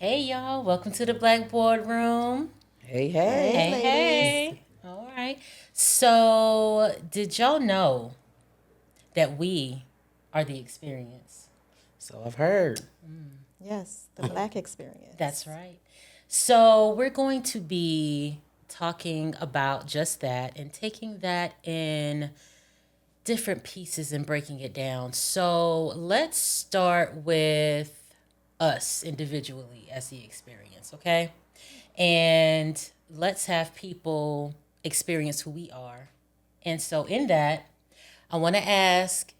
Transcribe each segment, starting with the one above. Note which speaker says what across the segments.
Speaker 1: Hey y'all, welcome to the Blackboard Room.
Speaker 2: Hey,
Speaker 1: Hey,
Speaker 2: hey.
Speaker 3: Hey, ladies.
Speaker 1: hey. All right. So, did y'all know that we are the experience?
Speaker 2: So I've heard.
Speaker 3: Yes, the Black experience.
Speaker 1: That's right. So, we're going to be talking about just that and taking that in different pieces and breaking it down. So, let's start with us individually as the experience, okay? And let's have people experience who we are. And so, in that, I want to ask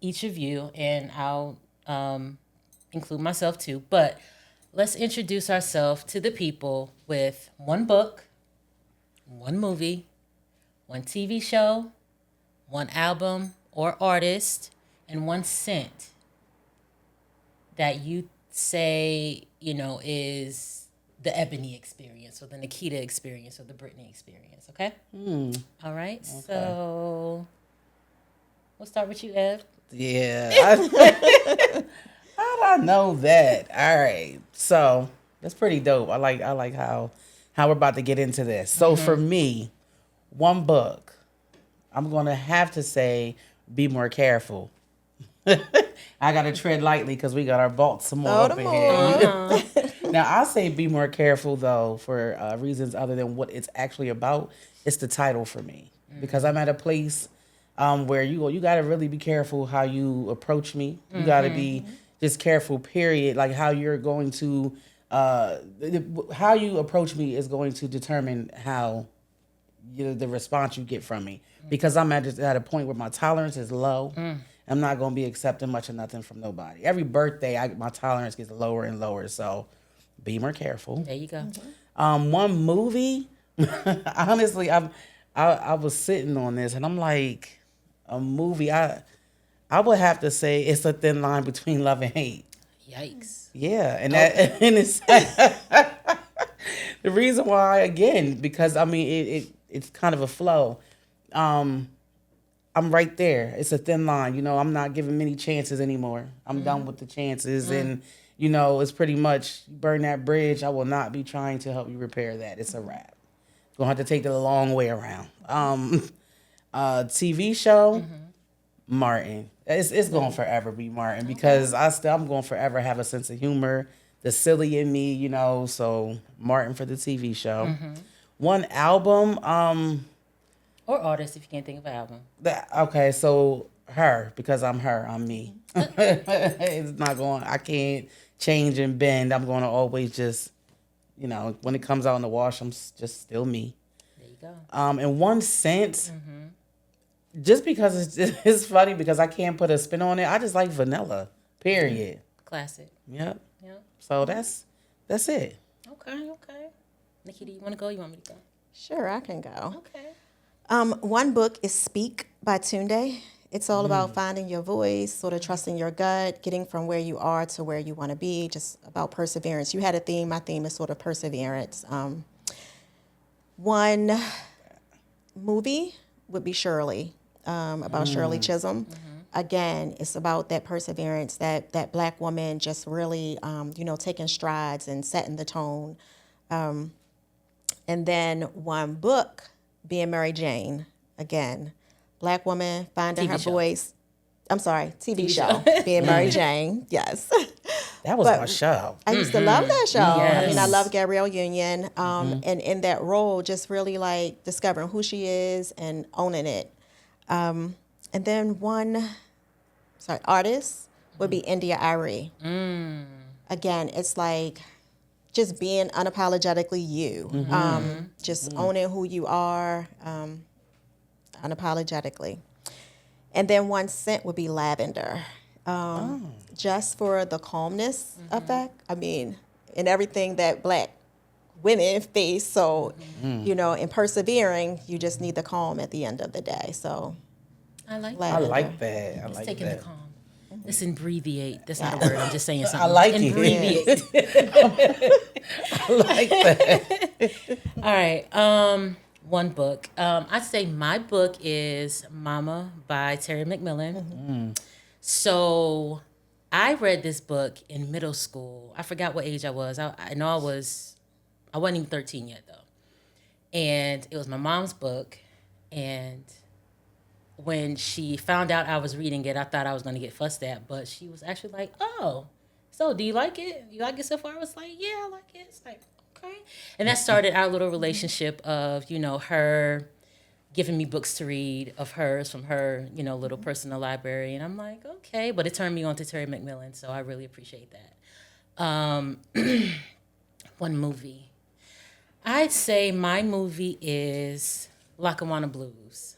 Speaker 1: each of you, and I'll include myself too, but let's introduce ourselves to the people with one book, one movie, one TV show, one album or artist, and one scent that you say, is the Ebony experience or the Nikita experience or the Britney experience, okay? All right, so we'll start with you, Ev.
Speaker 2: Yeah. How did I know that? All right. So that's pretty dope. I like how we're about to get into this. So for me, one book, I'm gonna have to say Be More Careful. I gotta tread lightly because we got our Baltimore
Speaker 3: Oh,
Speaker 2: up
Speaker 3: the
Speaker 2: in here.
Speaker 3: more.
Speaker 2: Now I'll say Be More Careful though for reasons other than what it's actually about. It's the title for me because I'm at a place where you got to really be careful how you approach me. You got to be just careful. Period. Like how you're going to how you approach me is going to determine how the response you get from me because I'm at a point where my tolerance is low. I'm not gonna be accepting much of nothing from nobody. Every birthday, my tolerance gets lower and lower. So, be more careful.
Speaker 1: There you go.
Speaker 2: One movie, honestly, I was sitting on this and I'm like, a movie. I would have to say it's a thin line between love and hate.
Speaker 1: Yikes.
Speaker 2: Yeah, and that and it's the reason why again because I mean it's kind of a flow. I'm right there. It's a thin line. I'm not giving many chances anymore. I'm done with the chances. And, it's pretty much burn that bridge. I will not be trying to help you repair that. It's a wrap. Gonna have to take the long way around. TV show, Martin. It's going to forever be Martin because I'm going to forever have a sense of humor, the silly in me, so Martin for the TV show. One album,
Speaker 1: Or artist if you can't think of an album.
Speaker 2: okay, so her because I'm her, I'm me. It's not going. I can't change and bend. I'm going to always just, when it comes out in the wash, I'm just still me.
Speaker 1: There you go.
Speaker 2: In one sense, just because it's funny because I can't put a spin on it. I just like vanilla. Period.
Speaker 1: Classic.
Speaker 2: Yep.
Speaker 1: Yep.
Speaker 2: So that's it.
Speaker 1: Okay. Nikki, do you want to go? You want me to go?
Speaker 3: Sure, I can go.
Speaker 1: Okay.
Speaker 3: One book is Speak by Tunde. It's all about finding your voice, sort of trusting your gut, getting from where you are to where you want to be, just about perseverance. You had a theme. My theme is sort of perseverance. One movie would be Shirley, about Shirley Chisholm. Again, it's about that perseverance, that Black woman just really, taking strides and setting the tone. And then one book being Mary Jane. Again, Black woman finding
Speaker 1: TV
Speaker 3: her
Speaker 1: show.
Speaker 3: voice. I'm sorry, TV show.
Speaker 1: show.
Speaker 3: Being Mary Jane, yes.
Speaker 2: That was
Speaker 3: But-
Speaker 2: my show.
Speaker 3: I used to love that show. I mean, I
Speaker 1: Yes.
Speaker 3: love Gabrielle Union. And in that role, just really like discovering who she is and owning it. And then artist would be India Arie. Again, it's like just being unapologetically you. Just owning who you are unapologetically. And then one scent would be lavender. Just for the calmness effect. I mean, in everything that Black women face. So, in persevering, you just need the calm at the end of the day. So,
Speaker 1: I like
Speaker 2: I
Speaker 1: that.
Speaker 3: lavender.
Speaker 2: like that. I
Speaker 1: Just
Speaker 2: like
Speaker 1: taking
Speaker 2: that.
Speaker 1: the calm. Let's imbreviate. That's not a word. I'm just saying something.
Speaker 2: I like it.
Speaker 1: Imbreviate.
Speaker 2: I like that.
Speaker 1: All right. One book. I'd say my book is Mama by Terry McMillan. So I read this book in middle school. I forgot what age I was. I know I wasn't even 13 yet though. And it was my mom's book. And when she found out I was reading it, I thought I was going to get fussed at. But she was actually like, oh, so do you like it? You like it so far? I was like, yeah, I like it. It's like, okay. And that started our little relationship of, her giving me books to read of hers from her, little personal library. And I'm like, okay. But it turned me on to Terry McMillan, so I really appreciate that. One movie. I'd say my movie is Lackawanna Blues.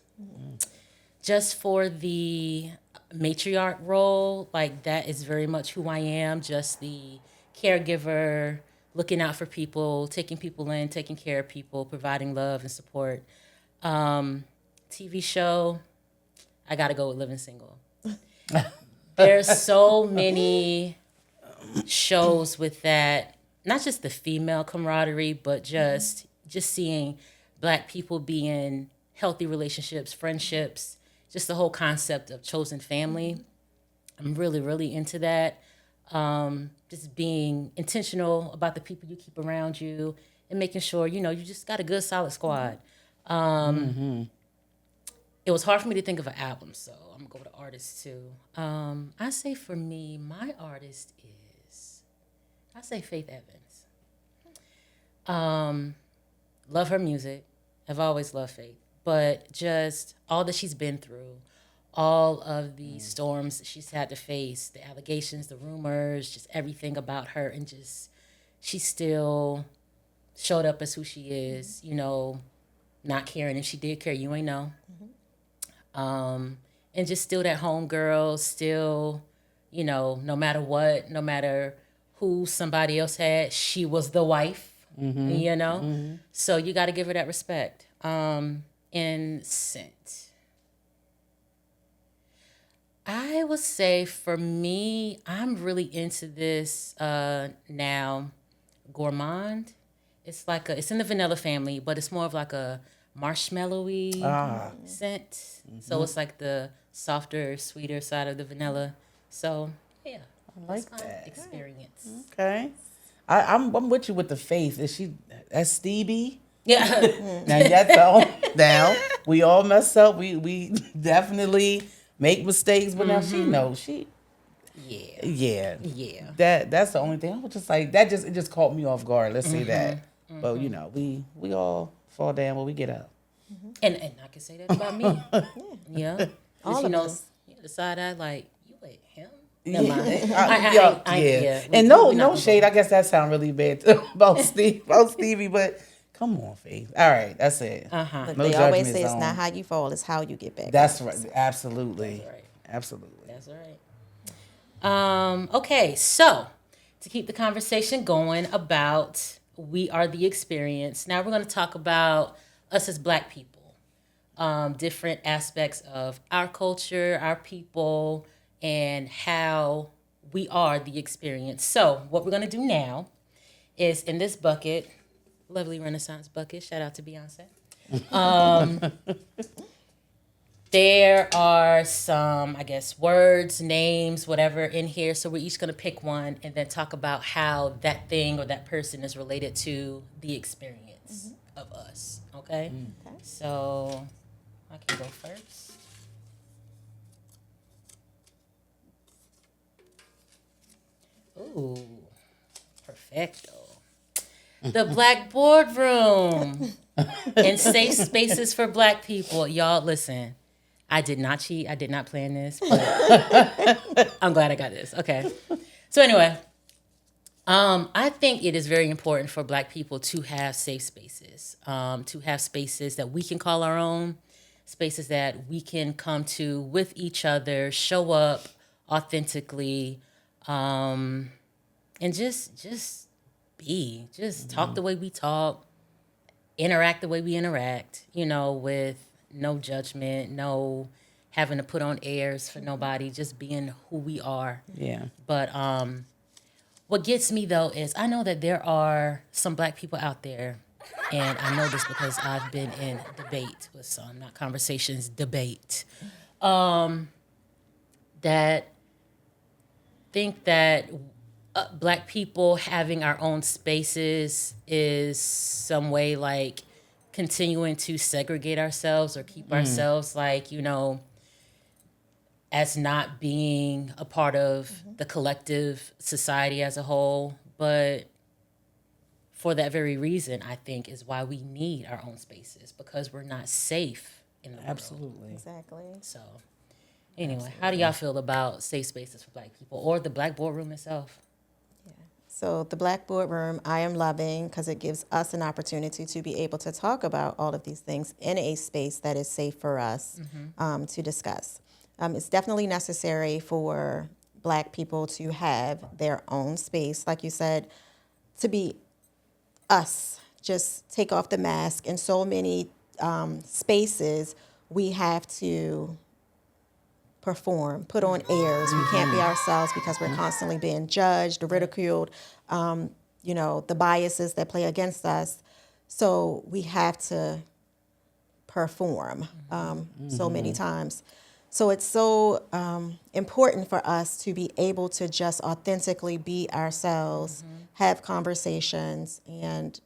Speaker 1: Just for the matriarch role, like that is very much who I am, just the caregiver, looking out for people, taking people in, taking care of people, providing love and support. TV show, I gotta go with Living Single. There's so many shows with that, not just the female camaraderie, but just seeing Black people be in healthy relationships, friendships, just the whole concept of chosen family. I'm really, really into that. Just being intentional about the people you keep around you and making sure, you just got a good, solid squad. It was hard for me to think of an album, so I'm going to go with artists too. I say for me, my artist is, I say Faith Evans. Love her music. I've always loved Faith. But just all that she's been through, all of the storms she's had to face, the allegations, the rumors, just everything about her, and just she still showed up as who she is, not caring. If she did care, you ain't know. And just still that home girl, still, no matter what, no matter who somebody else had, she was the wife, So you got to give her that respect. And scent. I would say for me, I'm really into this now. Gourmand. It's in the vanilla family, but it's more of like a marshmallowy scent. So it's like the softer, sweeter side of the vanilla. So yeah,
Speaker 2: I like
Speaker 1: that's my
Speaker 2: that.
Speaker 1: experience.
Speaker 2: Okay. I'm with you with the Faith. That's Stevie?
Speaker 1: Yeah.
Speaker 2: Now that's all. Now we all mess up. We definitely make mistakes, but now she knows
Speaker 1: Yeah.
Speaker 2: yeah. That's the only thing. I was just like that. It just caught me off guard. Let's say that. But we all fall down when we get up.
Speaker 1: And I can say that about me. Yeah.
Speaker 3: All of us.
Speaker 1: The side eye like you with him.
Speaker 2: Yeah.
Speaker 1: Never mind.
Speaker 2: Yeah.
Speaker 1: We
Speaker 2: And
Speaker 1: not
Speaker 2: no
Speaker 1: gonna
Speaker 2: shade.
Speaker 1: go.
Speaker 2: I guess that sounds really bad too, about Stevie, but come on, Faith. All right, that's it.
Speaker 3: But
Speaker 2: No
Speaker 3: they always
Speaker 2: judgment
Speaker 3: say it's
Speaker 2: zone.
Speaker 3: not how you fall, it's how you get back.
Speaker 2: That's
Speaker 3: up.
Speaker 2: right. Absolutely.
Speaker 1: That's right.
Speaker 2: Absolutely.
Speaker 1: That's right. Okay, so to keep the conversation going about We Are the Experience, now we're going to talk about us as Black people, different aspects of our culture, our people, and how we are the experience. So what we're going to do now is in this bucket, lovely Renaissance bucket, shout out to Beyonce. There are some, I guess, words, names, whatever in here. So we're each going to pick one and then talk about how that thing or that person is related to the experience of us. Okay? So I can go first. Ooh, perfecto. The Black Boardroom and safe spaces for Black people. Y'all, listen. I did not cheat. I did not plan this, but I'm glad I got this. Okay. So anyway, I think it is very important for Black people to have safe spaces, to have spaces that we can call our own, spaces that we can come to with each other, show up authentically, and just be, just talk the way we talk, interact the way we interact, with no judgment, no having to put on airs for nobody, just being who we are.
Speaker 2: Yeah.
Speaker 1: But what gets me though is I know that there are some Black people out there, and I know this because I've been in debate with some, not conversations, debate, that think that black people having our own spaces is some way like continuing to segregate ourselves or keep ourselves like, as not being a part of the collective society as a whole. But for that very reason, I think is why we need our own spaces because we're not safe in the world.
Speaker 2: Absolutely.
Speaker 3: Exactly.
Speaker 1: So, anyway, how do y'all feel about safe spaces for black people or the black boardroom itself?
Speaker 3: So the Black Boardroom, I am loving because it gives us an opportunity to be able to talk about all of these things in a space that is safe for us to discuss. It's definitely necessary for black people to have their own space, like you said, to be us. Just take off the mask. In so many spaces, we have to perform, put on airs. We can't be ourselves because we're constantly being judged, ridiculed, the biases that play against us. So we have to perform so many times. So it's so important for us to be able to just authentically be ourselves, have conversations, and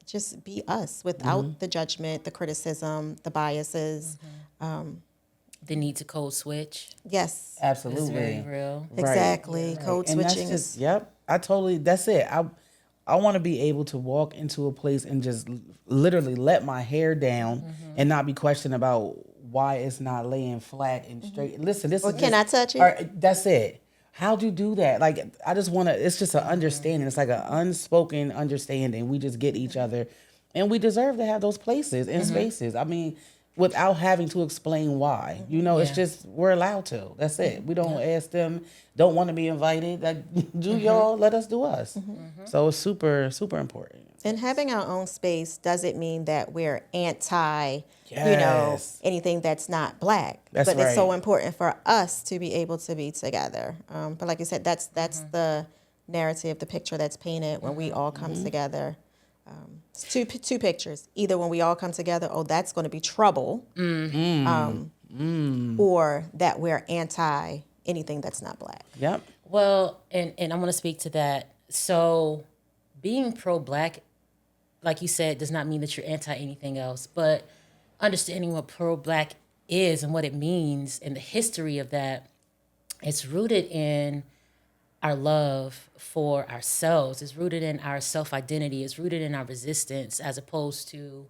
Speaker 3: just be us without the judgment, the criticism, the biases.
Speaker 1: The need to code switch
Speaker 3: Yes,
Speaker 1: is
Speaker 2: Absolutely.
Speaker 1: very real.
Speaker 2: Right.
Speaker 3: exactly. Code
Speaker 2: And that's
Speaker 3: switching
Speaker 2: just,
Speaker 3: is
Speaker 2: yep. That's it. I want to be able to walk into a place and just literally let my hair down and not be questioned about why it's not laying flat and straight. Listen, this
Speaker 3: Or
Speaker 2: is
Speaker 3: can I touch it?
Speaker 2: all right, that's it. How'd you do that? Like, I just want to, it's just an understanding. It's like an unspoken understanding. We just get each other and we deserve to have those places and spaces. I mean, without having to explain why. It's
Speaker 1: Yeah.
Speaker 2: just, we're allowed to. That's it. We don't ask them, don't want to be invited. Like, do y'all, let us do us. So it's super, super important.
Speaker 3: And having our own space doesn't mean that we're anti,
Speaker 2: Yes.
Speaker 3: anything that's not black.
Speaker 2: That's
Speaker 3: but it's so
Speaker 2: right.
Speaker 3: important for us to be able to be together. But like you said, that's the narrative, the picture that's painted when we all come together. It's two pictures. Either when we all come together, oh, that's going to be trouble, or that we're anti anything that's not black.
Speaker 2: Yep.
Speaker 1: Well, and I want to speak to that. So, being pro black, like you said, does not mean that you're anti anything else, but understanding what pro black is and what it means and the history of that, it's rooted in our love for ourselves. It's rooted in our self identity. It's rooted in our resistance as opposed to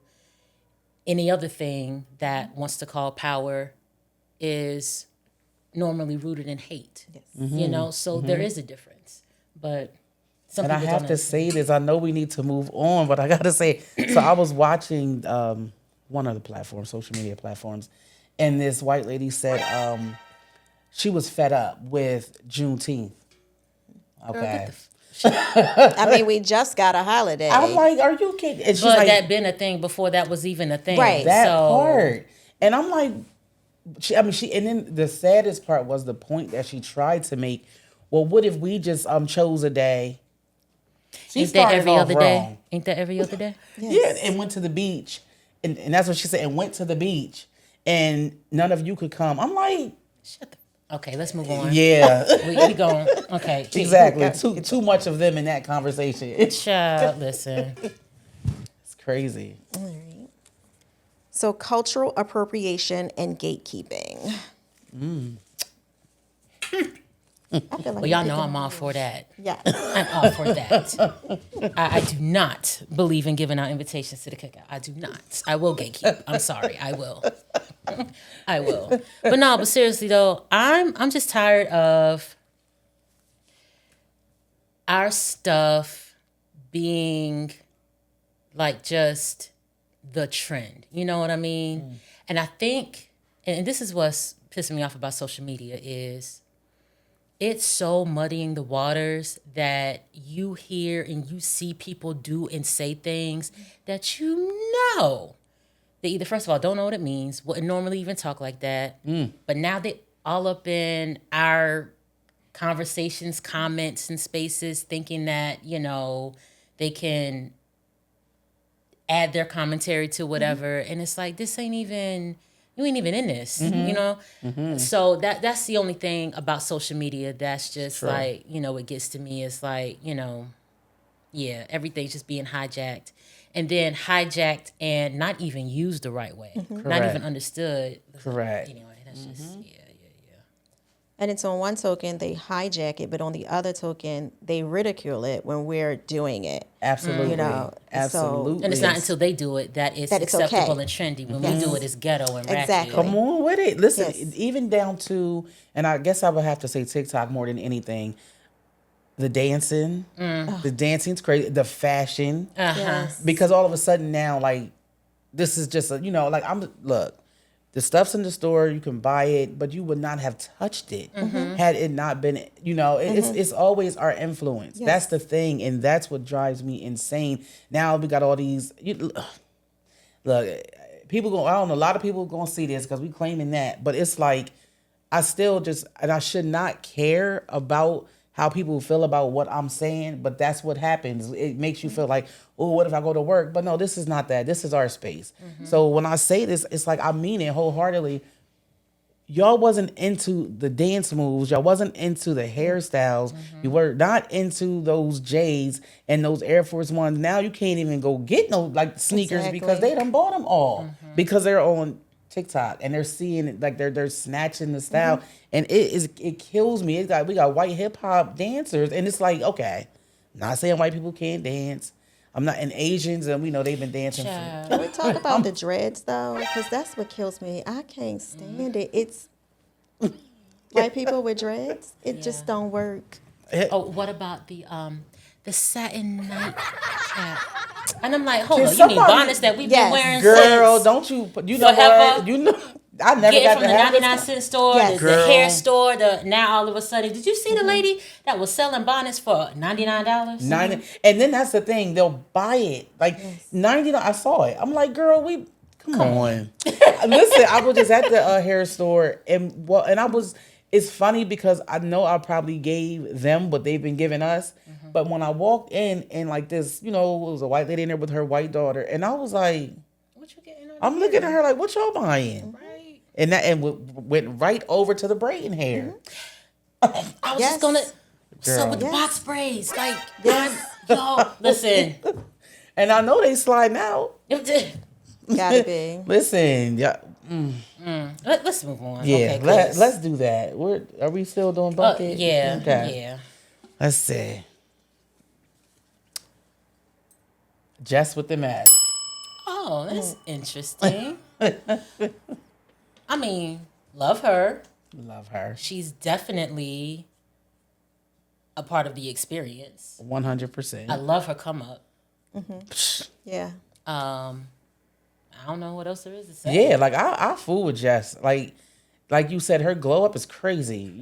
Speaker 1: any other thing that wants to call power is normally rooted in hate.
Speaker 3: Yes.
Speaker 1: So there is a difference. But some
Speaker 2: And I
Speaker 1: people
Speaker 2: have
Speaker 1: don't
Speaker 2: to
Speaker 1: understand.
Speaker 2: say this. I know we need to move on, but I got to say, so I was watching one of the platforms, social media platforms, and this white lady said she was fed up with Juneteenth.
Speaker 1: Girl,
Speaker 2: Okay.
Speaker 1: get the f-
Speaker 3: I mean, we just got a holiday.
Speaker 2: I'm like, are you kidding? And she's
Speaker 1: But
Speaker 2: like,
Speaker 1: that been a thing before that was even a thing.
Speaker 3: Right.
Speaker 2: that
Speaker 1: so,
Speaker 2: part. And I'm like, and then the saddest part was the point that she tried to make. Well, what if we just chose a day? She
Speaker 1: Ain't that
Speaker 2: started
Speaker 1: every
Speaker 2: off
Speaker 1: other
Speaker 2: wrong.
Speaker 1: day? Ain't that every other day?
Speaker 2: Yeah, and went to the beach. And that's what she said, and went to the beach. And none of you could come. I'm like,
Speaker 1: Shut the. Okay, let's move on.
Speaker 2: yeah.
Speaker 1: We going. Okay.
Speaker 2: Exactly. Too much of them in that conversation. It's
Speaker 1: Child, listen.
Speaker 2: crazy.
Speaker 3: So cultural appropriation and gatekeeping. I feel like
Speaker 1: Well, y'all know I'm all for that.
Speaker 3: Yeah.
Speaker 1: I'm all for that. I do not believe in giving out invitations to the cookout. I do not. I will gatekeep. I'm sorry. I will. I will. But no, but seriously though, I'm just tired of our stuff being like just the trend. You know what I mean? And I think, and this is what's pissing me off about social media is it's so muddying the waters that you hear and you see people do and say things that they either first of all don't know what it means, wouldn't normally even talk like that, but now they all up in our conversations, comments, and spaces, thinking that they can add their commentary to whatever, and it's like this ain't even you ain't even in this, you know? So that's the only thing about social media that's just
Speaker 2: True.
Speaker 1: like, it gets to me is like, yeah, everything's just being hijacked. And then hijacked and not even used the right way. Not
Speaker 2: Correct.
Speaker 1: even understood.
Speaker 2: Correct.
Speaker 1: Anyway, that's just, yeah.
Speaker 3: And it's on one token, they hijack it, but on the other token, they ridicule it when we're doing it.
Speaker 2: Absolutely.
Speaker 3: You know, so-
Speaker 2: Absolutely.
Speaker 1: And it's not until they do it that it's
Speaker 3: That it's
Speaker 1: acceptable
Speaker 3: okay.
Speaker 1: and trendy. When we do it, it's ghetto and ratchet.
Speaker 3: Exactly.
Speaker 2: Come on with it. Listen,
Speaker 3: Yes.
Speaker 2: even down to, and I guess I would have to say TikTok more than anything. The dancing, the dancing's crazy. The fashion,
Speaker 3: Yes.
Speaker 2: because all of a sudden now, like, this is just like look, the stuff's in the store, you can buy it, but you would not have touched it had it not been. It's always our influence.
Speaker 3: Yes.
Speaker 2: That's the thing, and that's what drives me insane. Now we got all these. Look, people go. I don't know. A lot of people gonna see this because we claiming that, but it's like I still just, and I should not care about how people feel about what I'm saying, but that's what happens. It makes you feel like, oh, what if I go to work? But no, this is not that. This is our space. So when I say this, it's like I mean it wholeheartedly. Y'all wasn't into the dance moves. Y'all wasn't into the hairstyles. You were not into those J's and those Air Force Ones. Now you can't even go get no like sneakers because
Speaker 3: Exactly.
Speaker 2: they done bought them all because they're on TikTok and they're seeing it like they're snatching the style and it kills me. We got white hip hop dancers and it's like, okay, not saying white people can't dance. I'm not, and Asians, and we know they've been dancing.
Speaker 1: Child.
Speaker 3: Can we talk about the dreads though? Because that's what kills me. I can't stand it. It's white people with dreads. It just don't work.
Speaker 1: Oh, what about the satin nightcap? And I'm like, hold
Speaker 2: Can
Speaker 1: on, you mean
Speaker 2: somebody-
Speaker 1: bonnets that we've
Speaker 3: Yes.
Speaker 1: been wearing
Speaker 2: Girl,
Speaker 1: since?
Speaker 2: don't you know
Speaker 1: Forever.
Speaker 2: what? You know, I never
Speaker 1: Get it
Speaker 2: got
Speaker 1: from
Speaker 2: to
Speaker 1: the
Speaker 2: have
Speaker 1: 99-cent store,
Speaker 3: Yes.
Speaker 1: the
Speaker 2: Girl.
Speaker 1: hair store, now all of a sudden, did you see the lady that was selling bonnets for $99?
Speaker 2: 90, and then that's the thing, they'll buy it like 99. I saw it. I'm like, girl, come on. Listen, I was just at the hair store and I was. It's funny because I know I probably gave them what they've been giving us, but when I walked in and like this, it was a white lady in there with her white daughter, and I was like,
Speaker 1: What you getting on
Speaker 2: I'm looking at her like, what y'all buying?
Speaker 1: right?
Speaker 2: And went right over to the braiding hair.
Speaker 1: I was
Speaker 3: Yes.
Speaker 1: just gonna. So
Speaker 2: Girl.
Speaker 1: with the
Speaker 3: Yes.
Speaker 1: box braids, like, yo, listen.
Speaker 2: And I know they sliding out.
Speaker 3: Gotta be.
Speaker 2: Listen, yeah.
Speaker 1: Let's move on.
Speaker 2: Yeah,
Speaker 1: Okay, please.
Speaker 2: let's do that. Are we still doing bucket?
Speaker 1: Yeah,
Speaker 2: Okay.
Speaker 1: yeah.
Speaker 2: Let's see. Jess with the mess.
Speaker 1: Oh, that's interesting. I mean, love her.
Speaker 2: Love her.
Speaker 1: She's definitely a part of the experience.
Speaker 2: 100%.
Speaker 1: I love her come up.
Speaker 3: Yeah.
Speaker 1: I don't know what else there is to say.
Speaker 2: Yeah, like I fool with Jess. Like you said, her glow up is crazy.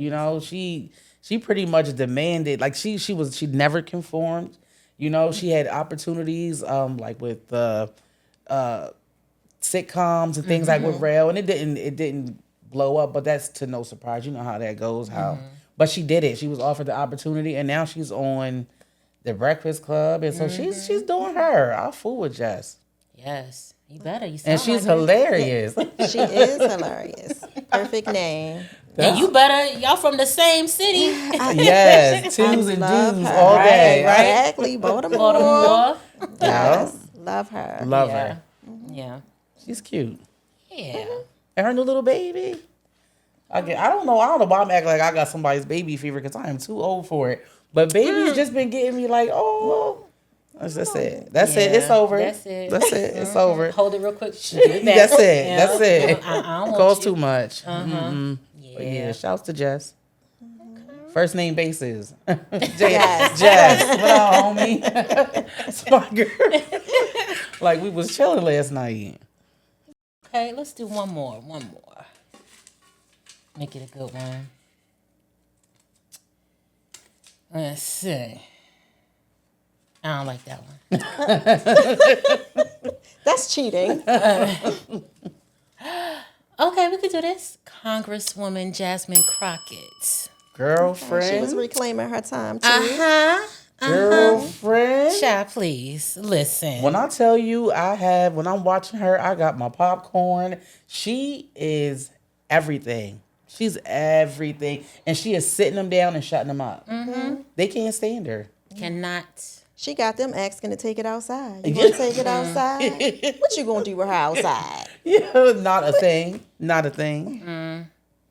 Speaker 2: She pretty much demanded. Like she never conformed. She had opportunities like with sitcoms and things like with Rail, and it didn't blow up. But that's to no surprise. You know how that goes. But she did it. She was offered the opportunity, and now she's on the Breakfast Club, and so she's doing her. I fool with Jess,
Speaker 1: Yes, you better. You sound
Speaker 2: and she's
Speaker 1: like her.
Speaker 2: hilarious.
Speaker 3: She is hilarious. Perfect name.
Speaker 1: And you better. Y'all from the same city.
Speaker 2: Yes, twos and
Speaker 3: Love
Speaker 2: dudes
Speaker 3: her.
Speaker 2: all day.
Speaker 1: Right.
Speaker 3: Exactly. Baltimore.
Speaker 1: Baltimore.
Speaker 3: Yes. Love her.
Speaker 2: Love
Speaker 1: Yeah.
Speaker 2: her.
Speaker 1: Yeah.
Speaker 2: She's cute.
Speaker 1: Yeah.
Speaker 2: And her new little baby. I don't know why I'm acting like I got somebody's baby fever because I am too old for it. But baby's just been getting me like, oh, that's it. That's it. It's
Speaker 1: Yeah,
Speaker 2: over.
Speaker 1: that's it.
Speaker 2: That's it. It's over.
Speaker 1: Hold it real quick. Give it back.
Speaker 2: That's it.
Speaker 1: Yeah.
Speaker 2: That's it.
Speaker 1: I don't
Speaker 2: It
Speaker 1: want
Speaker 2: costs
Speaker 1: you.
Speaker 2: too much.
Speaker 1: Yeah.
Speaker 2: But yeah, shouts to Jess. First name basis.
Speaker 3: Yes.
Speaker 2: Jess. What up, homie? It's my girl. Like we was chilling last night.
Speaker 1: Okay, let's do one more. Make it a good one. Let's see. I don't like that one.
Speaker 3: That's cheating.
Speaker 1: Okay, we could do this. Congresswoman Jasmine Crockett.
Speaker 2: Girlfriend.
Speaker 3: She was reclaiming her time too.
Speaker 2: Girlfriend.
Speaker 1: Child, please listen.
Speaker 2: When I tell you when I'm watching her, I got my popcorn. She is everything. She's everything. And she is sitting them down and shutting them up. They can't stand her.
Speaker 1: Cannot.
Speaker 3: She got them asking to take it outside. You want to take it outside? What you gonna do with her outside?
Speaker 2: Yeah, not a thing. Not a thing.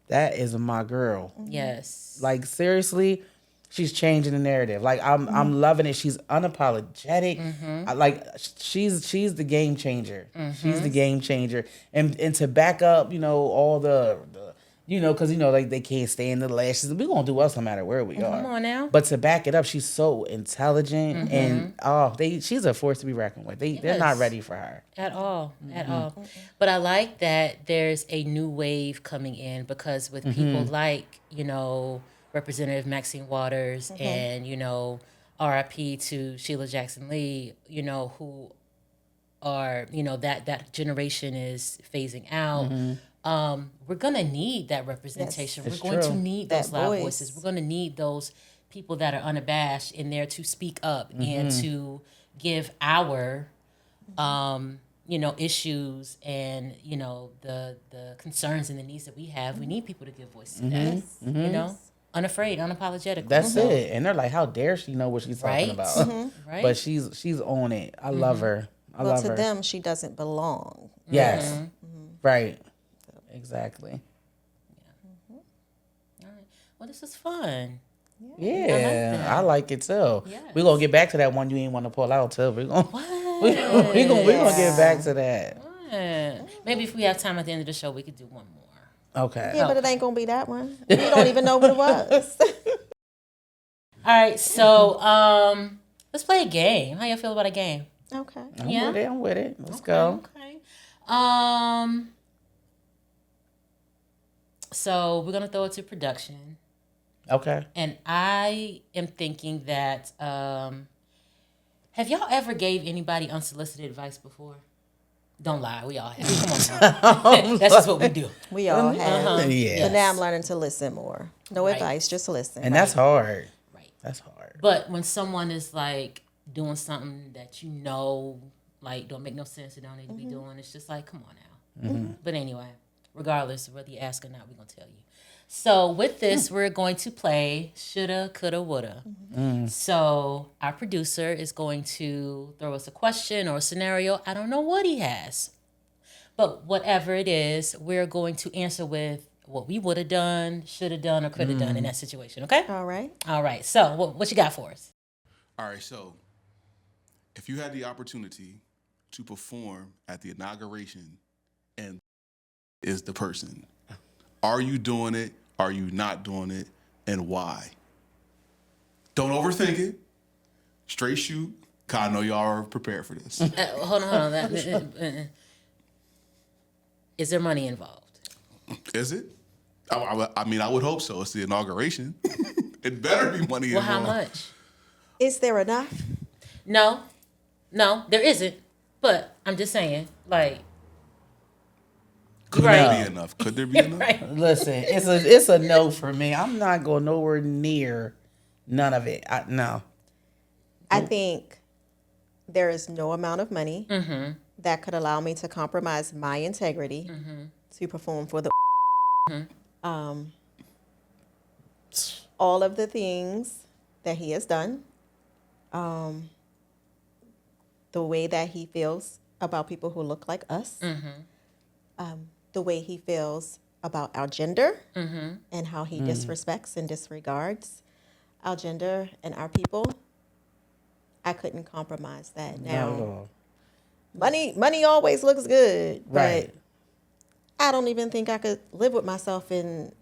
Speaker 2: That is my girl.
Speaker 1: Yes.
Speaker 2: Like seriously, she's changing the narrative. Like I'm loving it. She's unapologetic. She's the game changer. She's the game changer. And to back up, all the because like they can't stand the lashes. We're gonna do us no matter where we are.
Speaker 1: Come on now.
Speaker 2: But to back it up, she's so intelligent and she's a force to be reckoned with. They're not ready for her.
Speaker 1: At all. At all. But I like that there's a new wave coming in because with people like, Representative Maxine Waters and, RIP to Sheila Jackson Lee, who are, that generation is phasing out. We're going to need that representation.
Speaker 2: Yes,
Speaker 1: we're going to need those
Speaker 3: That
Speaker 1: loud
Speaker 3: voice.
Speaker 1: voices. We're going to need those people that are unabashed in there to speak up and to give our, issues and, the concerns and the needs that we have. We need people to give voice to that, unafraid, unapologetic.
Speaker 2: That's it. And they're like, how dare she know what she's talking
Speaker 1: Right.
Speaker 2: about?
Speaker 1: Right.
Speaker 2: But she's on it. I love her. I
Speaker 3: Well,
Speaker 2: love
Speaker 3: to
Speaker 2: her.
Speaker 3: them, she doesn't belong.
Speaker 2: Yes. Right. Exactly.
Speaker 1: All right. Well, this is fun.
Speaker 2: Yeah, I like it too.
Speaker 1: Yes.
Speaker 2: We're gonna get back to that one you ain't want to pull out too. We're gonna we gonna get back to that.
Speaker 1: Maybe if we have time at the end of the show, we could do one more.
Speaker 2: Okay.
Speaker 3: Yeah, but it ain't gonna be that one. You don't even know what it was.
Speaker 1: All right, so let's play a game. How y'all feel about a game?
Speaker 3: Okay.
Speaker 2: I'm with it. Let's go.
Speaker 1: Okay. So we're gonna throw it to production,
Speaker 2: Okay.
Speaker 1: and I am thinking that have y'all ever gave anybody unsolicited advice before? Don't lie, we all have. Come on now. That's just what we do.
Speaker 3: We all have.
Speaker 2: Yeah.
Speaker 3: But now I'm learning to listen more. No
Speaker 1: Right.
Speaker 3: advice, just listen.
Speaker 2: And that's hard.
Speaker 1: Right.
Speaker 2: That's hard.
Speaker 1: But when someone is like doing something that like don't make no sense and don't need to be doing, it's just like, come on now. But anyway, regardless of whether you ask or not, we're gonna tell you. So with this, we're going to play shoulda, coulda, woulda. So our producer is going to throw us a question or a scenario. I don't know what he has, but whatever it is, we're going to answer with what we would have done, should have done, or could have done in that situation. Okay?
Speaker 3: All right.
Speaker 1: All right. So what you got for us?
Speaker 4: All right, so if you had the opportunity to perform at the inauguration and is the person, are you doing it? Are you not doing it? And why? Don't overthink it. Straight shoot. 'Cause I know y'all are prepared for this.
Speaker 1: Hold on. Is there money involved?
Speaker 4: Is it? I mean, I would hope so. It's the inauguration. It better be money
Speaker 1: Well,
Speaker 4: involved.
Speaker 1: how much?
Speaker 3: Is there enough?
Speaker 1: No, there isn't. But I'm just saying, like,
Speaker 4: Could
Speaker 1: Right.
Speaker 4: there be enough? Could there be enough?
Speaker 1: right?
Speaker 2: Listen, it's a no for me. I'm not going nowhere near none of it. No.
Speaker 3: I think there is no amount of money that could allow me to compromise my integrity to perform for the all of the things that he has done, the way that he feels about people who look like us, the way he feels about our gender and how he disrespects and disregards our gender and our people. I couldn't compromise that.
Speaker 2: Not at
Speaker 3: Now,
Speaker 2: all.
Speaker 3: money always looks good, but
Speaker 2: Right.
Speaker 3: I don't even think I could live with myself and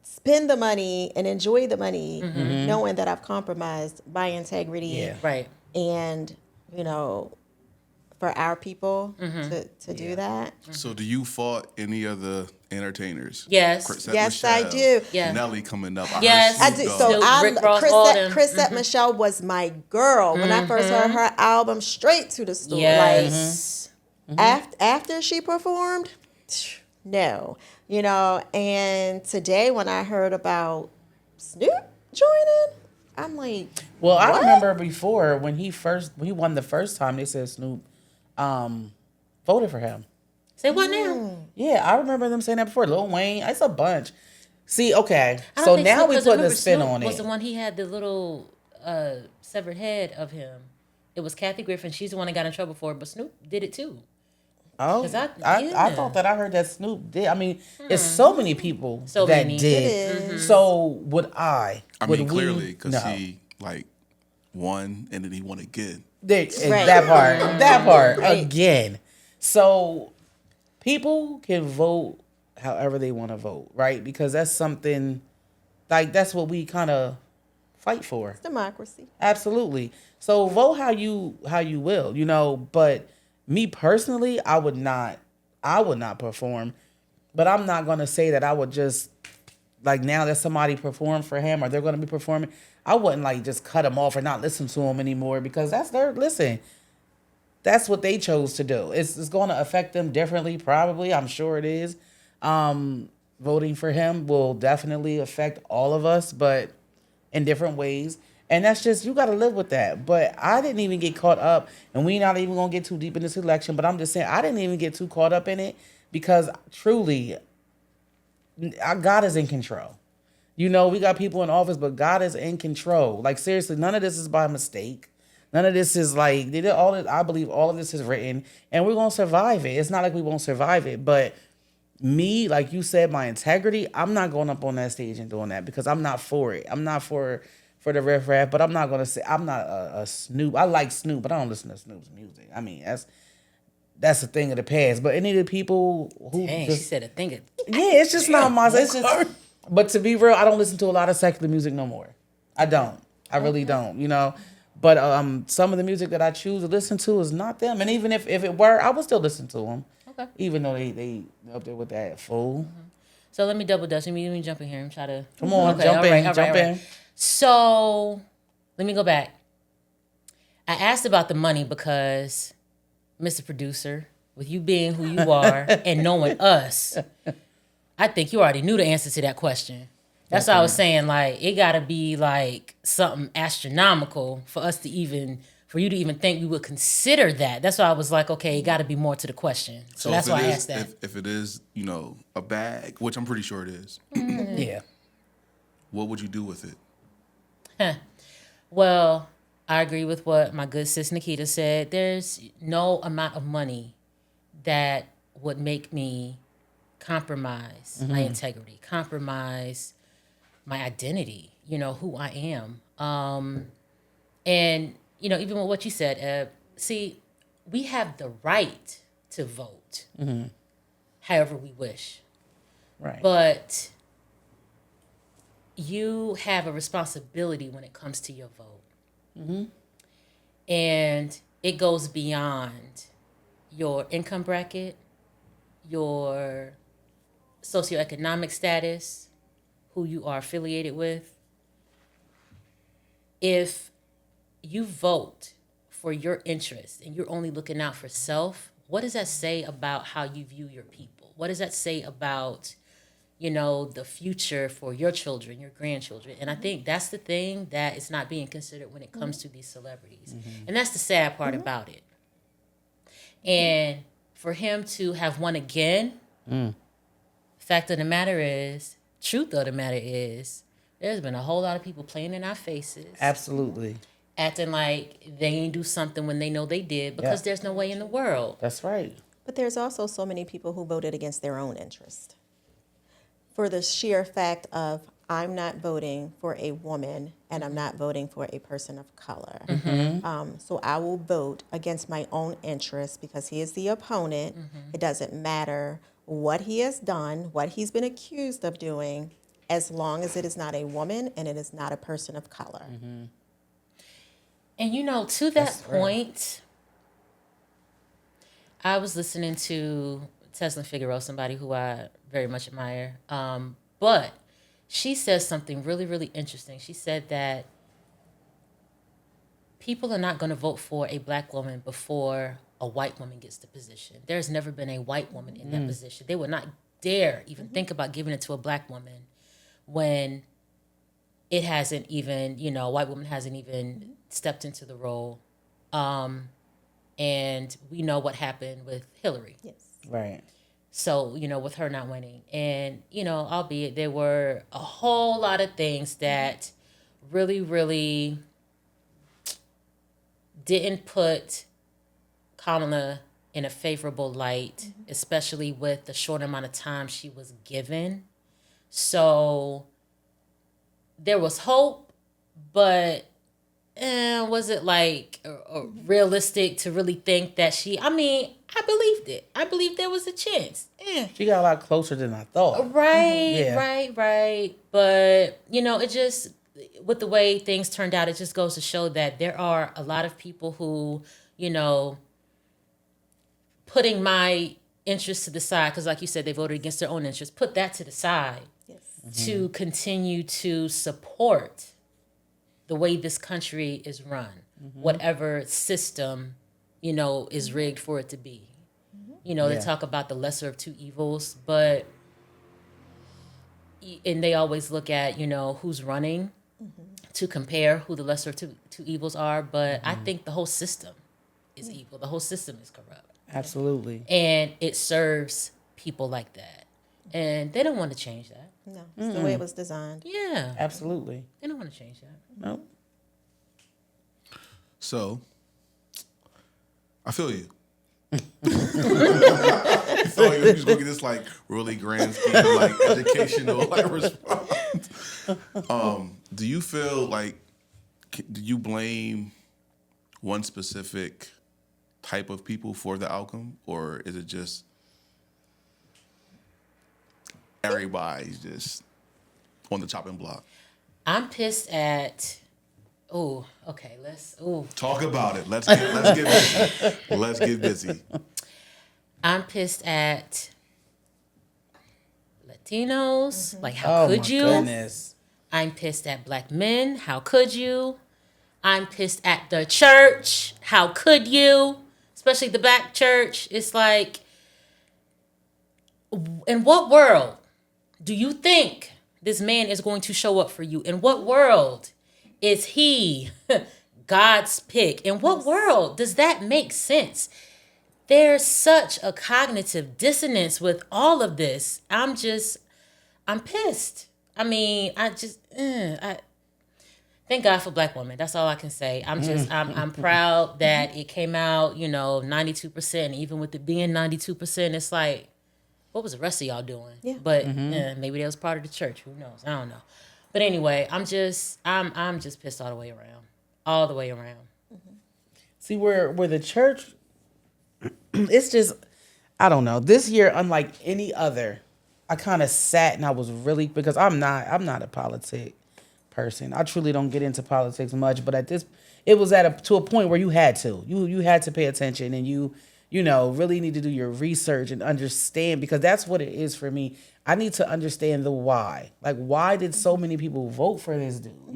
Speaker 3: spend the money and enjoy the money knowing that I've compromised my integrity
Speaker 2: Yeah.
Speaker 1: Right.
Speaker 3: and, for our people to do that.
Speaker 4: So do you fault any of the entertainers?
Speaker 1: Yes.
Speaker 4: Chrisette
Speaker 3: Yes, I
Speaker 4: Michelle,
Speaker 3: do.
Speaker 1: Yeah.
Speaker 4: Nelly coming up.
Speaker 1: Yes.
Speaker 3: I
Speaker 4: heard
Speaker 3: do.
Speaker 4: Snoop
Speaker 3: So
Speaker 4: Dogg.
Speaker 1: Rick Ross, all them.
Speaker 3: Chrisette Michelle was my girl. When I first heard her album, straight to the store.
Speaker 1: Yes.
Speaker 3: Like after she performed, no. And today when I heard about Snoop joining, I'm like,
Speaker 2: Well, I
Speaker 3: what?
Speaker 2: remember before when he won the first time, they said Snoop voted for him.
Speaker 1: Say what now?
Speaker 2: Yeah, I remember them saying that before. Lil Wayne, it's a bunch. See, okay,
Speaker 1: I don't
Speaker 2: so
Speaker 1: think
Speaker 2: now
Speaker 1: Snoop,
Speaker 2: we
Speaker 1: because
Speaker 2: putting a
Speaker 1: remember
Speaker 2: spin
Speaker 1: Snoop
Speaker 2: on
Speaker 1: was
Speaker 2: it.
Speaker 1: the one, he had the little severed head of him. It was Kathy Griffin. She's the one that got in trouble for it, but Snoop did it too.
Speaker 2: Oh,
Speaker 1: 'Cause I
Speaker 2: I
Speaker 1: yeah.
Speaker 2: thought that I heard that Snoop did. I mean, it's so many people
Speaker 1: So
Speaker 2: that
Speaker 1: many.
Speaker 3: It
Speaker 2: did.
Speaker 3: is.
Speaker 2: So
Speaker 4: I
Speaker 2: would
Speaker 4: mean, clearly,
Speaker 2: we?
Speaker 4: because
Speaker 2: No.
Speaker 4: he like won and then he won again.
Speaker 3: Right.
Speaker 2: That part
Speaker 3: Right.
Speaker 2: again. So people can vote however they want to vote, right? Because that's something like that's what we kind of fight for.
Speaker 3: Democracy.
Speaker 2: Absolutely. So vote how you will, but me personally, I would not perform, but I'm not going to say that I would just like now that somebody performed for him or they're going to be performing, I wouldn't like just cut them off or not listen to them anymore because that's their listen. That's what they chose to do. It's going to affect them differently, probably. I'm sure it is. Voting for him will definitely affect all of us, but in different ways. And that's just you got to live with that. But I didn't even get caught up, and we not even gonna get too deep in this election. But I'm just saying I didn't even get too caught up in it because truly, God is in control. We got people in office, but God is in control. Like seriously, none of this is by mistake. None of this is like they did all. I believe all of this is written, and we're gonna survive it. It's not like we won't survive it, but me, like you said, my integrity, I'm not going up on that stage and doing that because I'm not for it. I'm not for the riff raff, but I'm not gonna say I'm not a Snoop. I like Snoop, but I don't listen to Snoop's music. I mean, that's a thing of the past. But any of the people who
Speaker 1: Dang, she
Speaker 2: just
Speaker 1: said a thing.
Speaker 2: yeah, it's just not my. It's just. But to be real, I don't listen to a lot of secular music no more. I don't. I really don't. But some of the music that I choose to listen to is not them. And even if it were, I would still listen to them.
Speaker 1: Okay.
Speaker 2: Even though they up there with that fool.
Speaker 1: So let me double dutch. Let me jump in here and try to.
Speaker 2: Come on,
Speaker 1: Okay,
Speaker 2: jump
Speaker 1: all right,
Speaker 2: in,
Speaker 1: all right,
Speaker 2: jump
Speaker 1: all right.
Speaker 2: in.
Speaker 1: So let me go back. I asked about the money because, Mr. Producer, with you being who you are and knowing us, I think you already knew the answer to that question. That's why I was saying, like, it gotta be like something astronomical for you to even think we would consider that. That's why I was like, okay, it gotta be more to the question. So that's
Speaker 4: if
Speaker 1: why
Speaker 4: it
Speaker 1: I
Speaker 4: is,
Speaker 1: asked that.
Speaker 4: if it is, a bag, which I'm pretty sure it is,
Speaker 2: Yeah.
Speaker 4: what would you do with it?
Speaker 1: Well, I agree with what my good sis Nikita said. There's no amount of money that would make me compromise my integrity, compromise my identity, who I am. And, even with what you said, see, we have the right to vote however we wish.
Speaker 2: Right.
Speaker 1: But you have a responsibility when it comes to your vote. And it goes beyond your income bracket, your socioeconomic status, who you are affiliated with. If you vote for your interest and you're only looking out for self, what does that say about how you view your people? What does that say about, the future for your children, your grandchildren? And I think that's the thing that is not being considered when it comes to these celebrities. And that's the sad part about it. And for him to have won again, truth of the matter is, there's been a whole lot of people playing in our faces,
Speaker 2: Absolutely.
Speaker 1: acting like they ain't do something when they know they did because
Speaker 2: Yeah.
Speaker 1: there's no way in the world.
Speaker 2: That's right.
Speaker 3: But there's also so many people who voted against their own interest. For the sheer fact of, I'm not voting for a woman and I'm not voting for a person of color. So I will vote against my own interest because he is the opponent. It doesn't matter what he has done, what he's been accused of doing, as long as it is not a woman and it is not a person of color.
Speaker 1: And to that point, I was listening to Tesla Figaro, somebody who I very much admire. But she says something really, really interesting. She said that people are not going to vote for a black woman before a white woman gets the position. There's never been a white woman in that position. They would not dare even think about giving it to a black woman when it hasn't even, white woman hasn't even stepped into the role. And we know what happened with Hillary.
Speaker 3: Yes.
Speaker 2: Right.
Speaker 1: So, with her not winning. And, albeit there were a whole lot of things that really, really didn't put Kamala in a favorable light, especially with the short amount of time she was given. So there was hope, but was it like realistic to really think that I believed it. I believed there was a chance.
Speaker 2: She got a lot closer than I thought.
Speaker 1: Right,
Speaker 2: Yeah.
Speaker 1: right. But, it just, with the way things turned out, it just goes to show that there are a lot of people who, putting my interests to the side, because like you said, they voted against their own interests, put that to the side to continue to support the way this country is run, whatever system, is rigged for it to be. They talk about the lesser of two evils, and they always look at, who's running to compare who the lesser of two evils are. But I think the whole system is evil. The whole system is corrupt.
Speaker 2: Absolutely.
Speaker 1: And it serves people like that. And they don't want to change that.
Speaker 3: No, it's the way it was designed.
Speaker 1: Yeah.
Speaker 2: Absolutely.
Speaker 1: They don't want to change that.
Speaker 2: Nope.
Speaker 4: So, I feel you. I feel you. Just gonna get this like really grand scheme, like educational like response. Do you feel like do you blame one specific type of people for the outcome, or is it just everybody's just on the chopping block?
Speaker 1: I'm pissed at. Oh, okay.
Speaker 4: Talk about it. Let's get busy. Let's get busy.
Speaker 1: I'm pissed at Latinos. Like, how could you?
Speaker 2: Goodness.
Speaker 1: I'm pissed at black men. How could you? I'm pissed at the church. How could you? Especially the black church. It's like, in what world do you think this man is going to show up for you? In what world is he God's pick? In what world does that make sense? There's such a cognitive dissonance with all of this. I'm pissed. I thank God for black women. That's all I can say. I'm proud that it came out, 92%. And even with it being 92%, it's like, what was the rest of y'all doing?
Speaker 3: Yeah.
Speaker 1: But maybe that was part of the church. Who knows? I don't know. But anyway, I'm just pissed all the way around. All the way around.
Speaker 2: See, where the church, it's just, I don't know. This year, unlike any other, I kind of sat and I was really, because I'm not a politic person. I truly don't get into politics much, but it was to a point where you had to pay attention, and you really need to do your research and understand, because that's what it is for me. I need to understand the why. Like, why did so many people vote for this dude?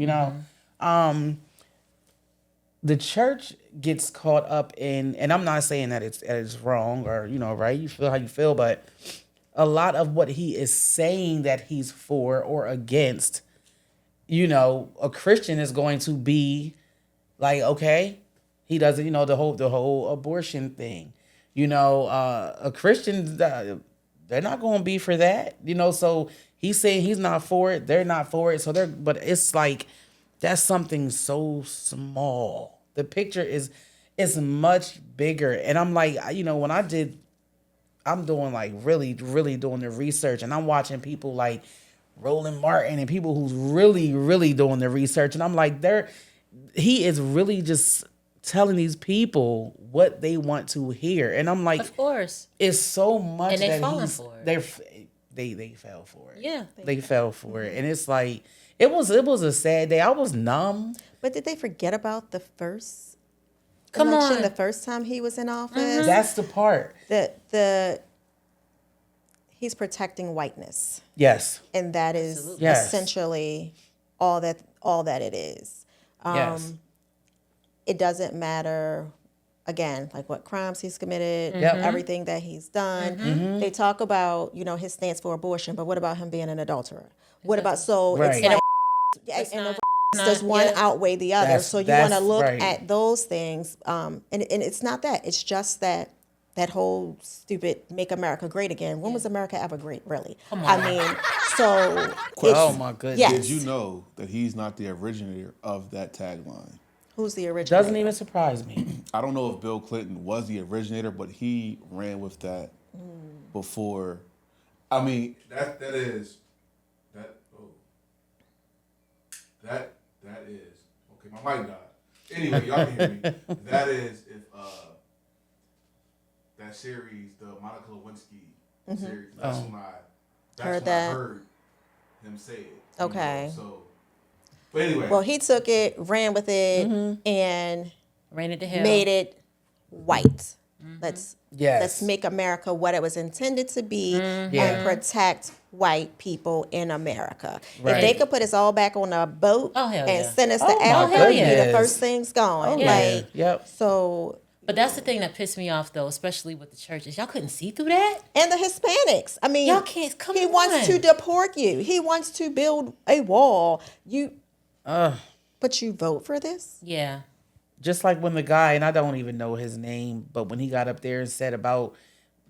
Speaker 2: The church gets caught up in, and I'm not saying that it's wrong or, right? You feel how you feel, but a lot of what he is saying that he's for or against, a Christian is going to be like, okay, he doesn't, the whole abortion thing, a Christian, they're not going to be for that, so he's saying he's not for it. They're not for it. But it's like, that's something so small. The picture is much bigger. And I'm like, when I'm doing like really, really doing the research, and I'm watching people like Roland Martin and people who's really, really doing the research. And I'm like, he is really just telling these people what they want to hear. And I'm like,
Speaker 1: Of course.
Speaker 2: it's so much
Speaker 1: And they
Speaker 2: that
Speaker 1: falling for it.
Speaker 2: they fell for it.
Speaker 1: Yeah.
Speaker 2: They fell for it. And it's like, it was a sad day. I was numb.
Speaker 3: But did they forget about the first
Speaker 1: Come
Speaker 3: election,
Speaker 1: on.
Speaker 3: the first time he was in office?
Speaker 2: That's the part.
Speaker 3: He's protecting whiteness,
Speaker 2: Yes.
Speaker 3: and that is
Speaker 1: Absolutely.
Speaker 2: Yes.
Speaker 3: essentially all that it is.
Speaker 2: Yes.
Speaker 3: It doesn't matter, again, like what crimes he's committed,
Speaker 2: Yep.
Speaker 3: everything that he's done. They talk about, his stance for abortion, but what about him being an adulterer? What about, so
Speaker 2: Right.
Speaker 3: it's
Speaker 2: And
Speaker 3: like,
Speaker 1: That's
Speaker 3: and
Speaker 1: not,
Speaker 3: does one
Speaker 1: yeah.
Speaker 3: outweigh the other?
Speaker 2: That's-
Speaker 3: So you want to
Speaker 2: that's
Speaker 3: look
Speaker 2: right.
Speaker 3: at those things, and it's not that. It's just that whole stupid "Make America Great Again." When was America ever great, really?
Speaker 1: Come
Speaker 3: I
Speaker 1: on.
Speaker 3: mean, so
Speaker 2: Oh
Speaker 3: it's
Speaker 2: my goodness.
Speaker 3: yes.
Speaker 4: Did you know that he's not the originator of that tagline?
Speaker 3: Who's the originator?
Speaker 2: Doesn't even surprise me.
Speaker 4: I don't know if Bill Clinton was the originator, but he ran with that before. I mean, that is that. Oh, that is okay. My mic died. Anyway, y'all can hear me. That is if that series, the Monica Lewinsky series. That's when
Speaker 3: Heard that.
Speaker 4: I heard him say it.
Speaker 3: Okay.
Speaker 4: So, but anyway,
Speaker 3: Well, he took it, ran with it, and
Speaker 1: Ran it to hell.
Speaker 3: made it white. Let's
Speaker 2: Yes.
Speaker 3: make America what it was intended to be
Speaker 2: Yeah.
Speaker 3: and protect white people in America.
Speaker 2: Right.
Speaker 3: If they could put us all back on a boat
Speaker 1: Oh, hell
Speaker 3: and
Speaker 1: yeah.
Speaker 3: send us
Speaker 2: Oh,
Speaker 3: to
Speaker 2: my
Speaker 3: Africa, we'd be the
Speaker 2: goodness.
Speaker 3: first things going.
Speaker 2: Oh, yeah.
Speaker 3: Like,
Speaker 2: Yep.
Speaker 3: so,
Speaker 1: But that's the thing that pissed me off, though, especially with the churches. Y'all couldn't see through that?
Speaker 3: and the Hispanics. I mean,
Speaker 1: Y'all can't, come
Speaker 3: he
Speaker 1: on.
Speaker 3: wants to deport you. He wants to build a wall. But you vote for this?
Speaker 1: Yeah.
Speaker 2: Just like when the guy, and I don't even know his name, but when he got up there and said about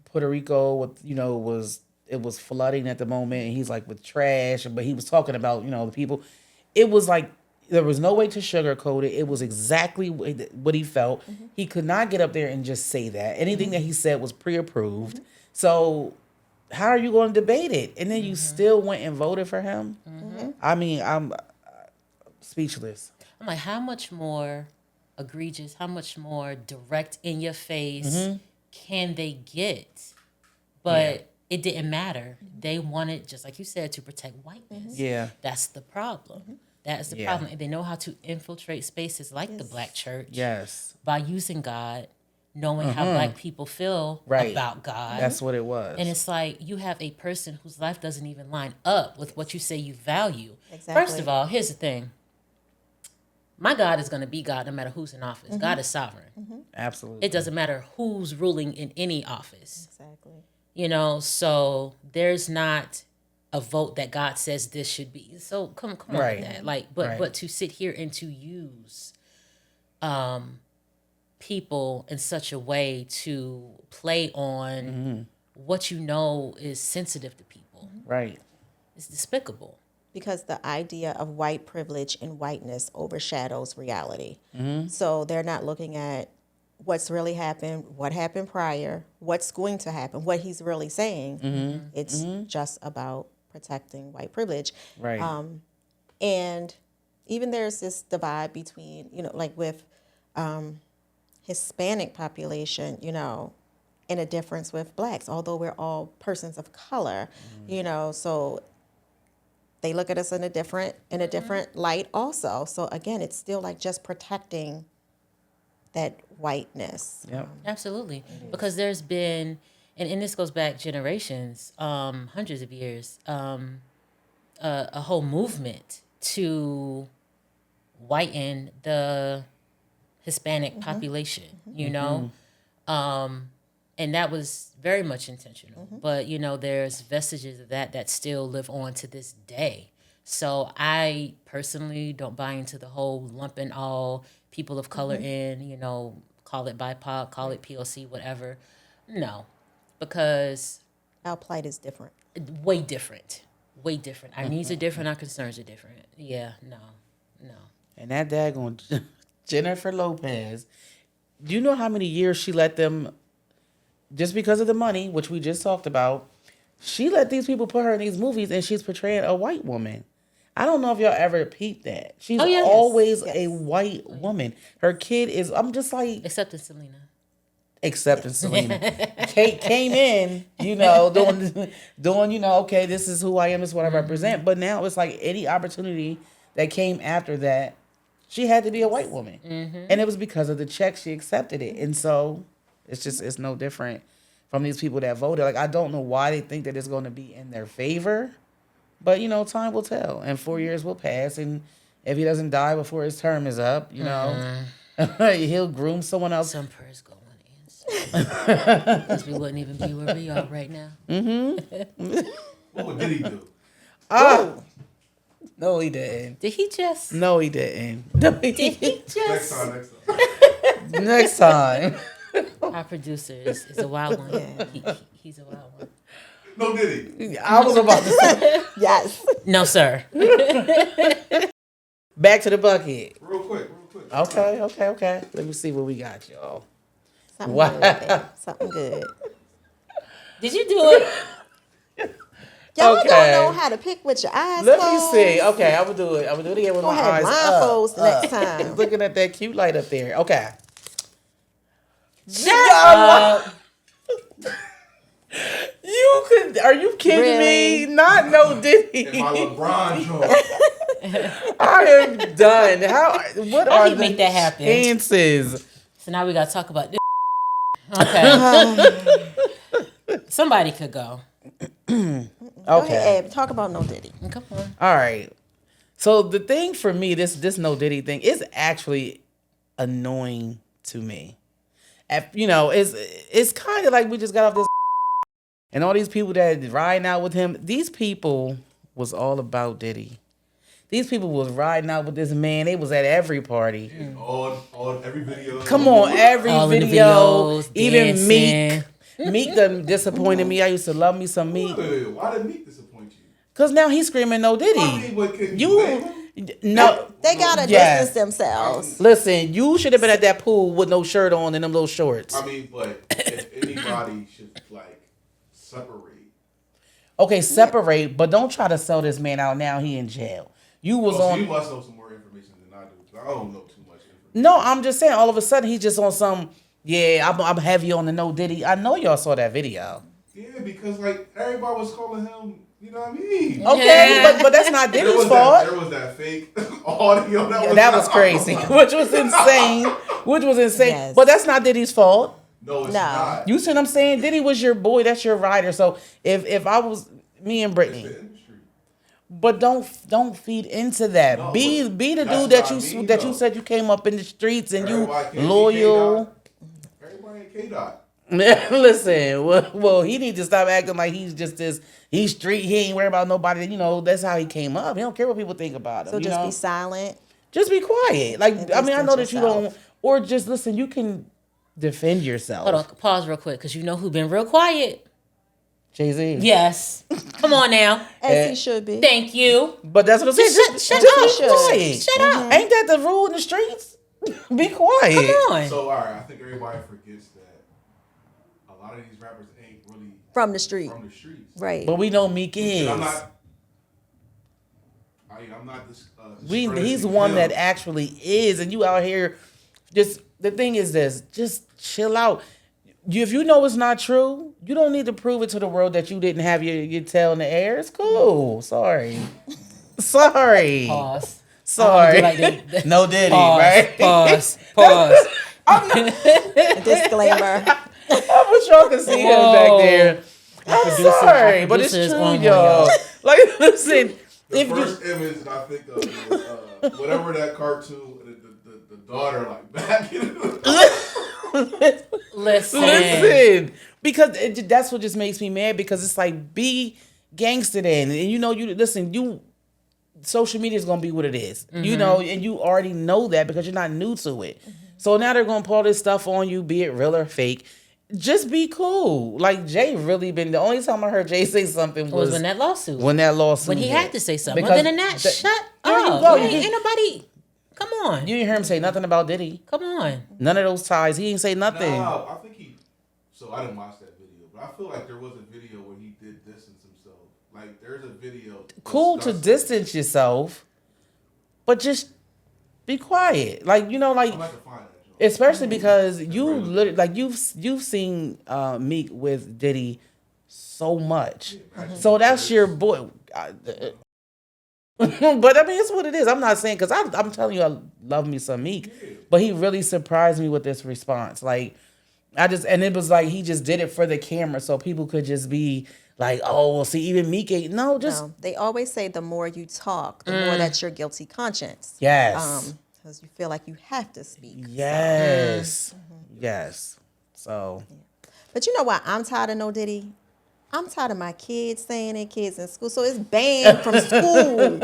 Speaker 2: Puerto Rico, it was flooding at the moment, and he's like with trash, but he was talking about the people. It was like there was no way to sugarcoat it. It was exactly what he felt. He could not get up there and just say that. Anything that he said was pre-approved. So how are you going to debate it? And then you still went and voted for him. I mean, I'm speechless.
Speaker 1: I'm like, how much more egregious, how much more direct in your face can they get? But it didn't matter. They wanted, just like you said, to protect whiteness.
Speaker 2: Yeah.
Speaker 1: That's the problem. That is the
Speaker 2: Yeah.
Speaker 1: problem. And they know how to infiltrate spaces like the black church
Speaker 2: Yes.
Speaker 1: by using God, knowing how black people feel
Speaker 2: Right.
Speaker 1: about God.
Speaker 2: That's what it was.
Speaker 1: And it's like you have a person whose life doesn't even line up with what you say you value.
Speaker 3: Exactly.
Speaker 1: First of all, here's the thing. My God is going to be God no matter who's in office. God is sovereign.
Speaker 2: Absolutely.
Speaker 1: It doesn't matter who's ruling in any office.
Speaker 3: Exactly.
Speaker 1: So there's not a vote that God says this should be. So come on
Speaker 2: Right.
Speaker 1: with that. Like,
Speaker 2: Right.
Speaker 1: but to sit here and to use people in such a way to play on what you know is sensitive to people.
Speaker 2: Right.
Speaker 1: It's despicable.
Speaker 3: Because the idea of white privilege and whiteness overshadows reality. So they're not looking at what's really happened, what happened prior, what's going to happen, what he's really saying. It's just about protecting white privilege.
Speaker 2: Right.
Speaker 3: And even there's this divide between, like with Hispanic population, and a difference with blacks, although we're all persons of color, so they look at us in a different light also. So again, it's still like just protecting that whiteness.
Speaker 2: Yep.
Speaker 1: Absolutely. Because there's been, and this goes back generations, hundreds of years, a whole movement to whiten the Hispanic population, and that was very much intentional. But, there's vestiges of that still live on to this day. So I personally don't buy into the whole lumping all people of color in, call it BIPOC, call it POC, whatever. No, because
Speaker 3: Our plight is different.
Speaker 1: way different. Way different. Our needs are different. Our concerns are different. Yeah, no.
Speaker 2: And that daggone Jennifer Lopez, do you know how many years she let them, just because of the money, which we just talked about, she let these people put her in these movies and she's portraying a white woman. I don't know if y'all ever peeped that. She's
Speaker 1: Oh, yeah.
Speaker 2: always
Speaker 3: Yes.
Speaker 2: a white woman. Her kid is, I'm just like,
Speaker 1: Except in Selena.
Speaker 2: except in Selena. Kate came in, doing, okay, this is who I am, this is what I represent. But now it's like any opportunity that came after that, she had to be a white woman. And it was because of the check she accepted it. And so it's no different from these people that voted. Like, I don't know why they think that it's going to be in their favor. But, time will tell. And 4 years will pass. And if he doesn't die before his term is up, he'll groom someone else.
Speaker 1: Some prayers go unanswered. Because we wouldn't even be where we are right now.
Speaker 4: what did he do?
Speaker 2: No, he didn't.
Speaker 1: Did he just?
Speaker 2: No, he didn't. No, he
Speaker 1: Did he
Speaker 2: didn't.
Speaker 1: just?
Speaker 4: Next time.
Speaker 2: Next time.
Speaker 1: Our producer is a wild one.
Speaker 3: Yeah.
Speaker 1: He's a wild one.
Speaker 4: No, did he?
Speaker 2: I was about to say.
Speaker 3: Yes.
Speaker 1: No, sir.
Speaker 2: Back to the bucket.
Speaker 4: Real quick.
Speaker 2: Okay. Let me see what we got, y'all.
Speaker 3: Something
Speaker 2: Wow.
Speaker 3: good. babe. Something good.
Speaker 1: Did you do it?
Speaker 3: Y'all
Speaker 2: Okay.
Speaker 3: don't know how to pick with your eyes
Speaker 2: Let
Speaker 3: closed.
Speaker 2: me see. Okay, I will do it. Again with
Speaker 3: Go
Speaker 2: my
Speaker 3: ahead,
Speaker 2: eyes
Speaker 3: blindfolds
Speaker 2: up.
Speaker 3: the next time.
Speaker 2: Looking at that cute light up there. Okay.
Speaker 1: Shut up.
Speaker 2: You could? Are you kidding me?
Speaker 3: Really?
Speaker 2: Not no Diddy.
Speaker 4: And my LeBron joint.
Speaker 2: I am done. What
Speaker 1: How
Speaker 2: are
Speaker 1: he
Speaker 2: the
Speaker 1: make that happen?
Speaker 2: chances?
Speaker 1: So now we gotta talk about this. Okay. Somebody could go.
Speaker 3: Go
Speaker 2: Okay.
Speaker 3: ahead, Ab. Talk about No Diddy.
Speaker 1: Come on.
Speaker 2: All right. So the thing for me, this no Diddy thing is actually annoying to me. It's kind of like we just got off this, and all these people that riding out with him. These people was all about Diddy. These people was riding out with this man. They was at every party.
Speaker 4: On every video.
Speaker 2: Come on, every
Speaker 1: All in the
Speaker 2: video.
Speaker 1: videos,
Speaker 2: Even
Speaker 1: dancing.
Speaker 2: Meek done disappointed me. I used to love me some Meek.
Speaker 4: Wait. Why did Meek disappoint you?
Speaker 2: Cause now he's screaming no
Speaker 4: I
Speaker 2: Diddy.
Speaker 4: mean, but can you blame him?
Speaker 2: No.
Speaker 3: They gotta
Speaker 2: Yes.
Speaker 3: distance themselves.
Speaker 2: Listen, you should have been at that pool with no shirt on and them little shorts.
Speaker 4: I mean, but if anybody should separate.
Speaker 2: Okay, separate, but don't try to sell this man out now. He in jail. You was
Speaker 4: So
Speaker 2: on.
Speaker 4: you must know some more information than I do. 'Cause I don't know too much information.
Speaker 2: No, I'm just saying. All of a sudden, he's just on some. Yeah, I'm heavy on the no Diddy. I know y'all saw that video.
Speaker 4: Yeah, because everybody was calling him. You know what I mean?
Speaker 2: Okay,
Speaker 1: Yeah.
Speaker 2: but that's not
Speaker 4: There
Speaker 2: Diddy's
Speaker 4: was
Speaker 2: fault.
Speaker 4: there was that fake audio.
Speaker 2: That was crazy, which was insane.
Speaker 3: Yes.
Speaker 2: But that's not Diddy's fault.
Speaker 4: No, it's
Speaker 3: No.
Speaker 4: not.
Speaker 2: You see what I'm saying? Diddy was your boy. That's your rider. So if I was me and
Speaker 4: It's
Speaker 2: Brittany,
Speaker 4: the industry.
Speaker 2: but don't feed into that.
Speaker 4: No,
Speaker 2: be
Speaker 4: but
Speaker 2: the
Speaker 4: that's
Speaker 2: dude that
Speaker 4: what I
Speaker 2: you
Speaker 4: mean,
Speaker 2: that you
Speaker 4: though.
Speaker 2: said you came up in the streets and you
Speaker 4: Everybody can't be
Speaker 2: loyal.
Speaker 4: K-Dot. Everybody ain't K-Dot.
Speaker 2: Listen, well, he need to stop acting like he's just this. He's street. He ain't worried about nobody. You know, that's how he came up. He don't care what people think about him.
Speaker 3: So
Speaker 2: you
Speaker 3: just
Speaker 2: know?
Speaker 3: be silent.
Speaker 2: Just be quiet. Like,
Speaker 3: And
Speaker 2: I mean, I know that
Speaker 3: distance
Speaker 2: you don't,
Speaker 3: yourself.
Speaker 2: or just listen. You can defend yourself.
Speaker 1: Hold on. Pause real quick, because you know who been real quiet.
Speaker 2: Jay-Z.
Speaker 1: Yes. Come on now.
Speaker 3: As he should be.
Speaker 1: Thank you.
Speaker 2: But that's what I'm saying.
Speaker 1: Just shut
Speaker 2: just
Speaker 1: up.
Speaker 2: be quiet.
Speaker 1: Shut up.
Speaker 2: Ain't that the rule in the streets? Be quiet.
Speaker 1: Come on.
Speaker 4: So all right, I think everybody forgets that a lot of these rappers ain't really
Speaker 3: From the street.
Speaker 4: from the streets.
Speaker 3: Right.
Speaker 2: But we know Meek is.
Speaker 4: And I'm not this.
Speaker 2: He's one that actually is, and you out here. Just the thing is this: just chill out. If you know it's not true, you don't need to prove it to the world that you didn't have your tail in the air. It's cool. Sorry.
Speaker 1: Pause.
Speaker 2: Sorry.
Speaker 1: I wanna do like the-
Speaker 2: No Diddy,
Speaker 1: Pause.
Speaker 2: right?
Speaker 1: Pause.
Speaker 3: Disclaimer.
Speaker 2: I wish y'all could see him back
Speaker 1: Whoa.
Speaker 2: there. I'm
Speaker 1: producer-
Speaker 2: sorry,
Speaker 1: our
Speaker 2: but it's
Speaker 1: producer is
Speaker 2: true,
Speaker 1: on one,
Speaker 2: y'all.
Speaker 1: y'all.
Speaker 2: Like, listen,
Speaker 4: The
Speaker 2: if
Speaker 4: first
Speaker 2: you
Speaker 4: image that I think of was whatever that cartoon, the daughter back in.
Speaker 1: Listen.
Speaker 2: because that's what just makes me mad because it's like be gangster then, and you know social media is gonna be what it is, you know, and you already know that because you're not new to it. So now they're gonna pull this stuff on you, be it real or fake. Just be cool. Like Jay really been the only time I heard Jay say something
Speaker 1: Was
Speaker 2: was
Speaker 1: when that lawsuit.
Speaker 2: when that lawsuit
Speaker 1: When he
Speaker 2: hit.
Speaker 1: had to say something.
Speaker 2: Because
Speaker 1: Other than that, shut
Speaker 2: there you
Speaker 1: up.
Speaker 2: go.
Speaker 1: Ain't nobody. Come on.
Speaker 2: You didn't hear him say nothing about Diddy.
Speaker 1: Come on.
Speaker 2: None of those ties. He didn't say nothing.
Speaker 4: Nah, I think he. So I didn't watch that video, but I feel like there was a video where he did distance himself. Like there's a video.
Speaker 2: Cool to
Speaker 4: discussing-
Speaker 2: distance yourself, but just be quiet. Like you know, like
Speaker 4: I'm about to find that. Joe.
Speaker 2: especially because you literally like you've seen Meek with Diddy so much, so that's your boy. But I mean, it's what it is. I'm not saying because I'm telling you, I love me some Meek, but he really surprised me with this response. Like and it was like he just did it for the camera, so people could just be like, oh, well, see, even Meek ain't just
Speaker 3: No, they always say the more you talk, the more that's your guilty conscience.
Speaker 2: yes.
Speaker 3: Because you feel like you have to speak.
Speaker 2: Yes. Yes. So
Speaker 3: But you know why I'm tired of No Diddy? I'm tired of my kids saying it, kids in school. So it's banned from school.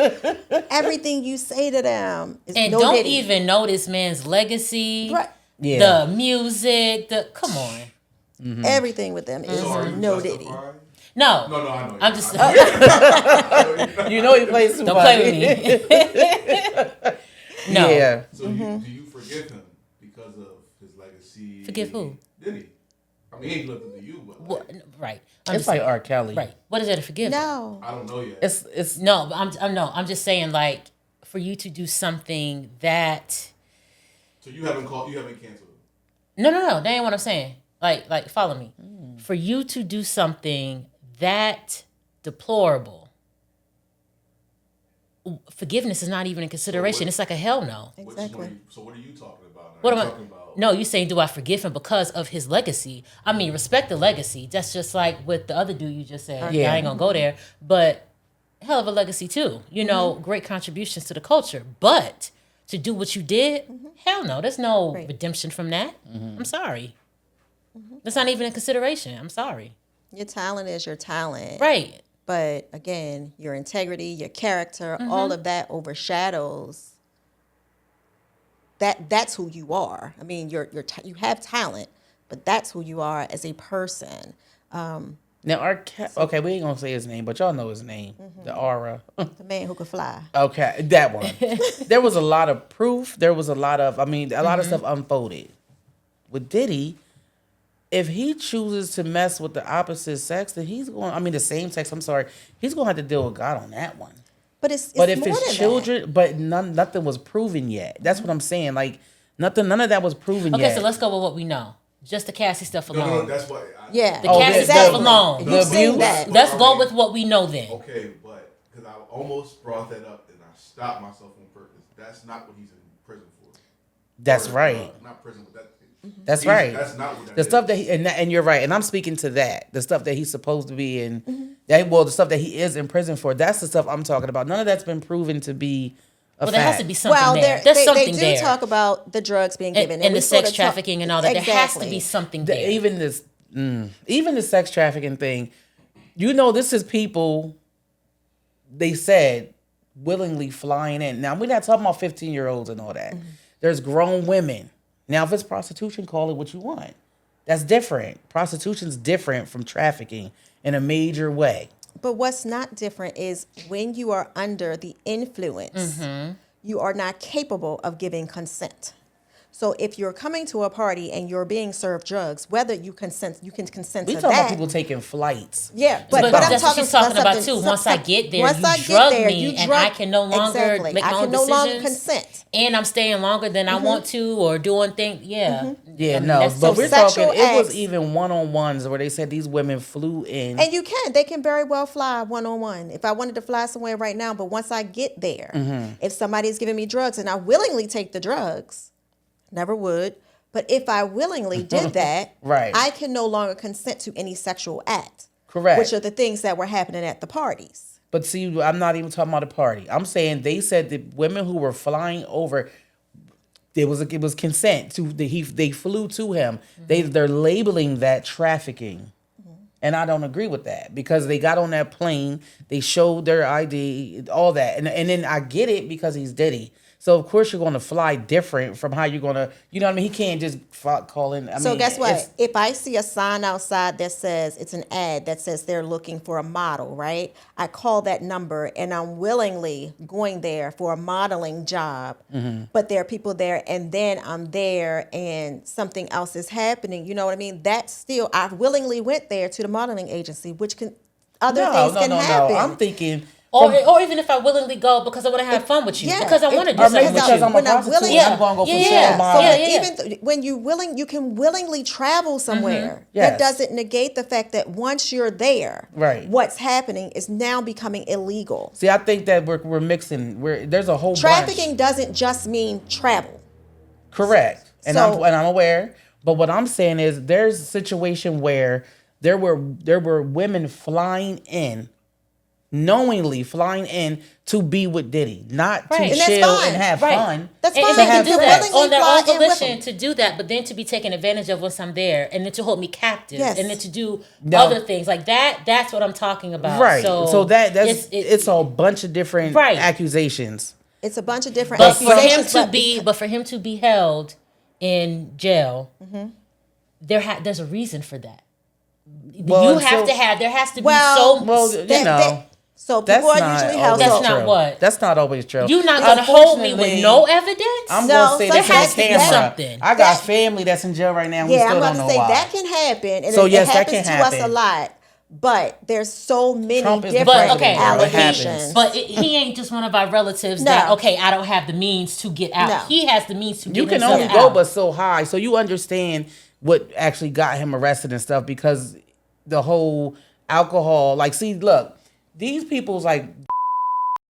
Speaker 3: Everything you say to them is
Speaker 1: And
Speaker 3: no
Speaker 1: don't
Speaker 3: diddy.
Speaker 1: even know this man's legacy,
Speaker 3: Right.
Speaker 2: Yeah.
Speaker 1: the music, come on.
Speaker 3: Everything with them is
Speaker 4: So are you
Speaker 3: no diddy.
Speaker 4: justified?
Speaker 1: No.
Speaker 4: No, I know.
Speaker 1: I'm just
Speaker 2: You know he plays too
Speaker 1: don't
Speaker 2: much.
Speaker 1: play with me. No.
Speaker 2: Yeah.
Speaker 4: So do you forgive him because of his legacy?
Speaker 1: Forgive who?
Speaker 4: Did he? I mean, he ain't lived up to you, but
Speaker 1: What, right.
Speaker 2: It's like R. Kelly.
Speaker 1: right. What is there to forgive?
Speaker 3: No.
Speaker 4: I don't know yet.
Speaker 2: It's
Speaker 1: No, I'm just saying, like, for you to do something that
Speaker 4: So you haven't canceled him.
Speaker 1: no, that ain't what I'm saying. Like follow me. For you to do something that deplorable, forgiveness is not even in consideration. It's like a hell no.
Speaker 3: Exactly.
Speaker 4: So what are you talking about?
Speaker 1: What
Speaker 4: Are
Speaker 1: am
Speaker 4: you
Speaker 1: I?
Speaker 4: talking about?
Speaker 1: No, you saying do I forgive him because of his legacy? I mean, respect the legacy. That's just like with the other dude you just said.
Speaker 2: Yeah.
Speaker 1: I ain't gonna go there, but hell of a legacy too. You know, great contributions to the culture. But to do what you did, hell no. There's no
Speaker 3: Right.
Speaker 1: redemption from that. I'm sorry. That's not even in consideration. I'm sorry.
Speaker 3: Your talent is your talent.
Speaker 1: Right.
Speaker 3: But again, your integrity, your character, all of that overshadows that's who you are. I mean, you have talent, but that's who you are as a person.
Speaker 2: now okay, we ain't gonna say his name, but y'all know his name. The aura.
Speaker 3: The man who could fly.
Speaker 2: Okay, that one. There was a lot of proof. There was a lot of of stuff unfolded. With Diddy, if he chooses to mess with the opposite sex, then the same sex, I'm sorry, he's going to have to deal with God on that one.
Speaker 3: But it's
Speaker 2: But if
Speaker 3: more
Speaker 2: it's
Speaker 3: than
Speaker 2: children, but nothing was proven yet. That's what I'm saying. Like, none of that was proven
Speaker 1: Okay,
Speaker 2: yet.
Speaker 1: so let's go with what we know. Just the Cassie stuff
Speaker 4: No,
Speaker 1: alone.
Speaker 4: that's what.
Speaker 3: that. Yeah.
Speaker 1: The
Speaker 2: Oh,
Speaker 1: Cassie
Speaker 2: the-
Speaker 1: stuff
Speaker 2: the-
Speaker 1: alone.
Speaker 2: the
Speaker 3: You've seen
Speaker 2: abuse?
Speaker 3: that.
Speaker 1: Let's go with what we know then.
Speaker 4: Okay, but because I almost brought that up and I stopped myself on purpose. That's not what he's in prison for.
Speaker 2: That's
Speaker 4: Or,
Speaker 2: right.
Speaker 4: not prison, but
Speaker 2: That's right.
Speaker 4: That's not what that
Speaker 2: The stuff
Speaker 4: is.
Speaker 2: that and you're right, and I'm speaking to that. The stuff that he's supposed to be in, the stuff that he is in prison for. That's the stuff I'm talking about. None of that's been proven to be a
Speaker 1: Well,
Speaker 2: fact.
Speaker 1: there has to be something
Speaker 3: Well,
Speaker 1: there. There's
Speaker 3: they
Speaker 1: something
Speaker 3: do
Speaker 1: there.
Speaker 3: talk about the drugs being given.
Speaker 1: And
Speaker 3: we
Speaker 1: the sex
Speaker 3: sorta talk-
Speaker 1: trafficking and all that. There has to be
Speaker 3: Exactly.
Speaker 1: something there.
Speaker 2: Even the sex trafficking thing. This is people. They said willingly flying in. Now we're not talking about 15-year-olds and all that. There's grown women. Now, if it's prostitution, call it what you want. That's different. Prostitution's different from trafficking in a major way.
Speaker 3: But what's not different is when you are under the influence, you are not capable of giving consent. So if you're coming to a party and you're being served drugs, whether you can consent
Speaker 2: We
Speaker 3: to
Speaker 2: talking
Speaker 3: that.
Speaker 2: about people taking flights.
Speaker 3: Yeah,
Speaker 1: But
Speaker 3: I'm
Speaker 1: that's what she's talking about
Speaker 3: something-
Speaker 1: too. Once I get there,
Speaker 3: once
Speaker 1: you
Speaker 3: I get
Speaker 1: drug
Speaker 3: there,
Speaker 1: me,
Speaker 3: you
Speaker 1: and
Speaker 3: drug-
Speaker 1: I can no longer
Speaker 3: Exactly.
Speaker 1: make my
Speaker 3: I
Speaker 1: own
Speaker 3: can no longer
Speaker 1: decisions.
Speaker 3: consent.
Speaker 1: And I'm staying longer than I want to, or doing things. Yeah,
Speaker 2: Yeah,
Speaker 1: I mean,
Speaker 2: no,
Speaker 1: that's
Speaker 2: but
Speaker 1: so
Speaker 2: we're
Speaker 3: sexual
Speaker 2: talking. It was
Speaker 3: acts.
Speaker 2: even one-on-ones where they said these women flew in.
Speaker 3: And they can very well fly one-on-one. If I wanted to fly somewhere right now, but once I get there, if somebody's giving me drugs and I willingly take the drugs, never would, but if I willingly did that,
Speaker 2: Right.
Speaker 3: I can no longer consent to any sexual act.
Speaker 2: Correct.
Speaker 3: Which are the things that were happening at the parties.
Speaker 2: But see, I'm not even talking about a party. I'm saying they said that women who were flying over, it was consent to they flew to him. They're labeling that trafficking, and I don't agree with that because they got on that plane, they showed their ID, all that, and then I get it because he's Diddy. So of course you're going to fly different from how you're going to, you know what I mean? He can't just call in.
Speaker 3: So guess what? If I see a sign outside that says, it's an ad that says they're looking for a model, right? I call that number and I'm willingly going there for a modeling job, but there are people there and then I'm there and something else is happening. You know what I mean? That's still, I willingly went there to the modeling agency, which can, other things can happen.
Speaker 2: I'm thinking.
Speaker 1: or even if I willingly go because I want to have fun with you,
Speaker 3: Yeah,
Speaker 1: because I want to do
Speaker 2: Or
Speaker 1: something
Speaker 2: maybe
Speaker 1: with
Speaker 2: because
Speaker 1: you.
Speaker 2: I'm a
Speaker 3: When I'm
Speaker 2: prostitute,
Speaker 3: willing-
Speaker 2: I'm going to go for
Speaker 1: Yeah.
Speaker 2: sale
Speaker 3: So
Speaker 2: model.
Speaker 1: Yeah.
Speaker 3: when you can willingly travel somewhere,
Speaker 2: Yes.
Speaker 3: that doesn't negate the fact that once you're there,
Speaker 2: Right.
Speaker 3: what's happening is now becoming illegal.
Speaker 2: See, I think that we're mixing. There's a whole
Speaker 3: Trafficking
Speaker 2: bunch.
Speaker 3: doesn't just mean travel.
Speaker 2: Correct, and
Speaker 3: So-
Speaker 2: I'm aware. But what I'm saying is, there's a situation where there were women flying in knowingly flying in to be with Diddy, not
Speaker 1: Right.
Speaker 2: to
Speaker 1: And
Speaker 3: that's
Speaker 2: chill
Speaker 3: fine.
Speaker 2: and have
Speaker 1: Right.
Speaker 2: fun.
Speaker 3: That's
Speaker 1: And
Speaker 3: fine.
Speaker 1: they
Speaker 2: have
Speaker 1: can do
Speaker 2: fun.
Speaker 1: that
Speaker 3: willingly
Speaker 1: on their
Speaker 3: fly
Speaker 1: own
Speaker 3: in with
Speaker 1: volition
Speaker 3: them.
Speaker 1: to do that, but then to be taken advantage of once I'm there, and then to hold me captive,
Speaker 3: Yes.
Speaker 1: and then to do
Speaker 2: No.
Speaker 1: other things like that. That's what I'm talking about.
Speaker 2: Right. So that's
Speaker 1: it's,
Speaker 2: it's a bunch of different
Speaker 1: Right.
Speaker 2: accusations.
Speaker 3: It's a bunch of different
Speaker 1: but for him
Speaker 3: accusations.
Speaker 1: to for him to be held in jail,
Speaker 3: Mm-hmm.
Speaker 1: there's a reason for that.
Speaker 2: Well,
Speaker 1: There has to be
Speaker 3: Well,
Speaker 1: so.
Speaker 2: Well,
Speaker 3: so
Speaker 2: that's
Speaker 3: people are
Speaker 2: not
Speaker 3: usually held.
Speaker 2: always
Speaker 1: That's not
Speaker 2: true.
Speaker 1: what-
Speaker 2: That's not always true.
Speaker 1: You're not gonna hold me with
Speaker 2: Unfortunately,
Speaker 1: no evidence.
Speaker 2: I'm
Speaker 3: No,
Speaker 2: gonna say
Speaker 3: so
Speaker 2: this
Speaker 3: there
Speaker 2: on
Speaker 3: has to be
Speaker 2: camera.
Speaker 1: something.
Speaker 2: I got family that's in jail right now. And we
Speaker 3: Yeah,
Speaker 2: still
Speaker 3: I'm
Speaker 2: don't
Speaker 3: about
Speaker 2: know
Speaker 3: to say
Speaker 2: why.
Speaker 3: that can happen, and
Speaker 2: So,
Speaker 3: it
Speaker 2: yes, that
Speaker 3: happens
Speaker 2: can
Speaker 3: to us a
Speaker 2: happen.
Speaker 3: lot. But there's so many
Speaker 2: Trump is the
Speaker 3: different
Speaker 1: president, bro. It
Speaker 2: happens.
Speaker 3: allegations.
Speaker 1: But he ain't just one of our relatives
Speaker 3: No.
Speaker 1: that, okay, I don't have the means to get out.
Speaker 3: No.
Speaker 1: He has the means to get
Speaker 2: You can
Speaker 1: himself
Speaker 2: only
Speaker 1: out.
Speaker 2: go but so high. So you understand what actually got him arrested and stuff, because the whole alcohol. Like, see, look, these people's like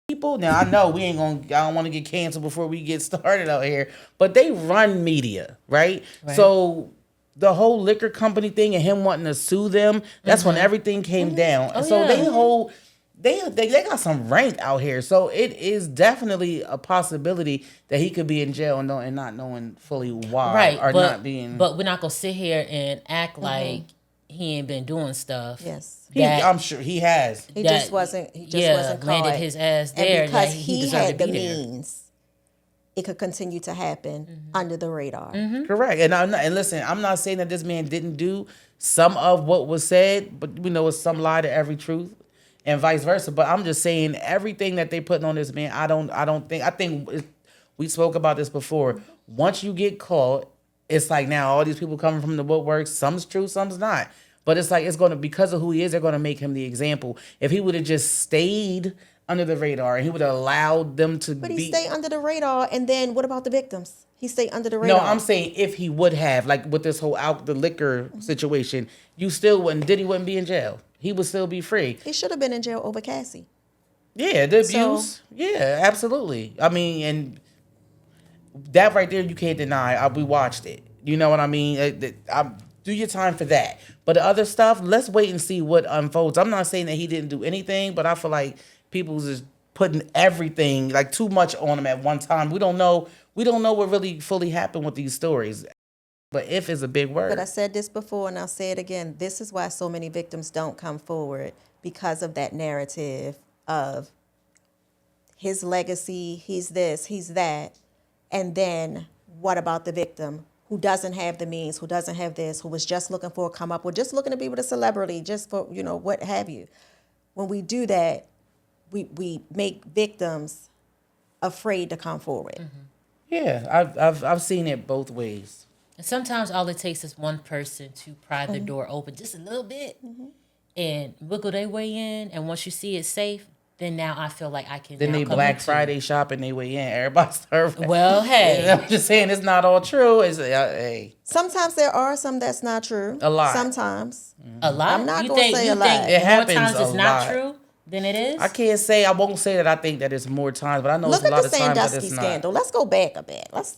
Speaker 2: people. Now I know we ain't gonna. I don't want to get canceled before we get started out here, but they run media, right? So the whole liquor company thing and him wanting to sue them. That's when everything came down.
Speaker 1: Oh,
Speaker 2: So
Speaker 1: yeah.
Speaker 2: they got some rank out here. So it is definitely a possibility that he could be in jail and not knowing fully why,
Speaker 1: Right.
Speaker 2: or
Speaker 1: but,
Speaker 2: not being.
Speaker 1: But we're not going to sit here and act like he ain't been doing stuff.
Speaker 3: Yes.
Speaker 2: I'm sure he has.
Speaker 3: He
Speaker 1: that-
Speaker 3: just wasn't. He just wasn't caught.
Speaker 1: landed his ass there.
Speaker 3: And because
Speaker 1: that
Speaker 3: he
Speaker 1: deserved
Speaker 3: had
Speaker 1: to
Speaker 3: the
Speaker 1: be there.
Speaker 3: means, it could continue to happen under the radar.
Speaker 2: Correct. And listen, I'm not saying that this man didn't do some of what was said, but we know it's some lie to every truth, and vice versa. But I'm just saying everything that they putting on this man. I think we spoke about this before. Once you get caught, it's like now all these people coming from the woodwork. Some's true, some's not. But it's like it's gonna, because of who he is, they're gonna make him the example. If he would have just stayed under the radar and he would have allowed them to
Speaker 3: But
Speaker 2: be.
Speaker 3: he stayed under the radar, and then what about the victims? He stayed under the
Speaker 2: No,
Speaker 3: radar.
Speaker 2: I'm saying if he would have, like with this whole the liquor situation, you still wouldn't. Diddy wouldn't be in jail. He would still be free.
Speaker 3: He should have been in jail over Cassie.
Speaker 2: Yeah, the
Speaker 3: So-
Speaker 2: abuse. Yeah, absolutely. I mean, and that right there, you can't deny. We watched it. You know what I mean? Do your time for that. But the other stuff, let's wait and see what unfolds. I'm not saying that he didn't do anything, but I feel like people just putting everything like too much on him at one time. We don't know. We don't know what really fully happened with these stories. But if is a big word.
Speaker 3: But I said this before, and I'll say it again. This is why so many victims don't come forward, because of that narrative of his legacy, he's this, he's that. And then what about the victim who doesn't have the means, who doesn't have this, who was just looking for a come up, or just looking to be with a celebrity, just for, what have you. When we do that, we make victims afraid to come forward.
Speaker 2: Yeah, I've seen it both ways.
Speaker 1: And sometimes all it takes is one person to pry the door open just a little bit and wiggle their way in. And once you see it safe, then now I feel like I can.
Speaker 2: Then
Speaker 1: now
Speaker 2: they
Speaker 1: come
Speaker 2: Black
Speaker 1: into-
Speaker 2: Friday shopping their way in. Everybody start.
Speaker 1: Well, hey.
Speaker 2: I'm just saying it's not all true. It's hey,
Speaker 3: Sometimes there are some that's not true.
Speaker 2: A lot.
Speaker 3: Sometimes.
Speaker 1: A lot.
Speaker 3: I'm not
Speaker 1: you
Speaker 3: gonna
Speaker 1: think,
Speaker 3: say
Speaker 1: you
Speaker 3: a lot.
Speaker 1: think
Speaker 2: It
Speaker 1: more
Speaker 2: happens
Speaker 1: times
Speaker 2: a
Speaker 1: it's not
Speaker 2: lot.
Speaker 1: true than it is?
Speaker 2: I can't say. I won't say that I think that it's more times, but I know
Speaker 3: Look
Speaker 2: it's a
Speaker 3: at
Speaker 2: lot
Speaker 3: the
Speaker 2: of times that
Speaker 3: Sandusky
Speaker 2: it's
Speaker 3: scandal.
Speaker 2: not.
Speaker 3: Let's go back a bit. Let's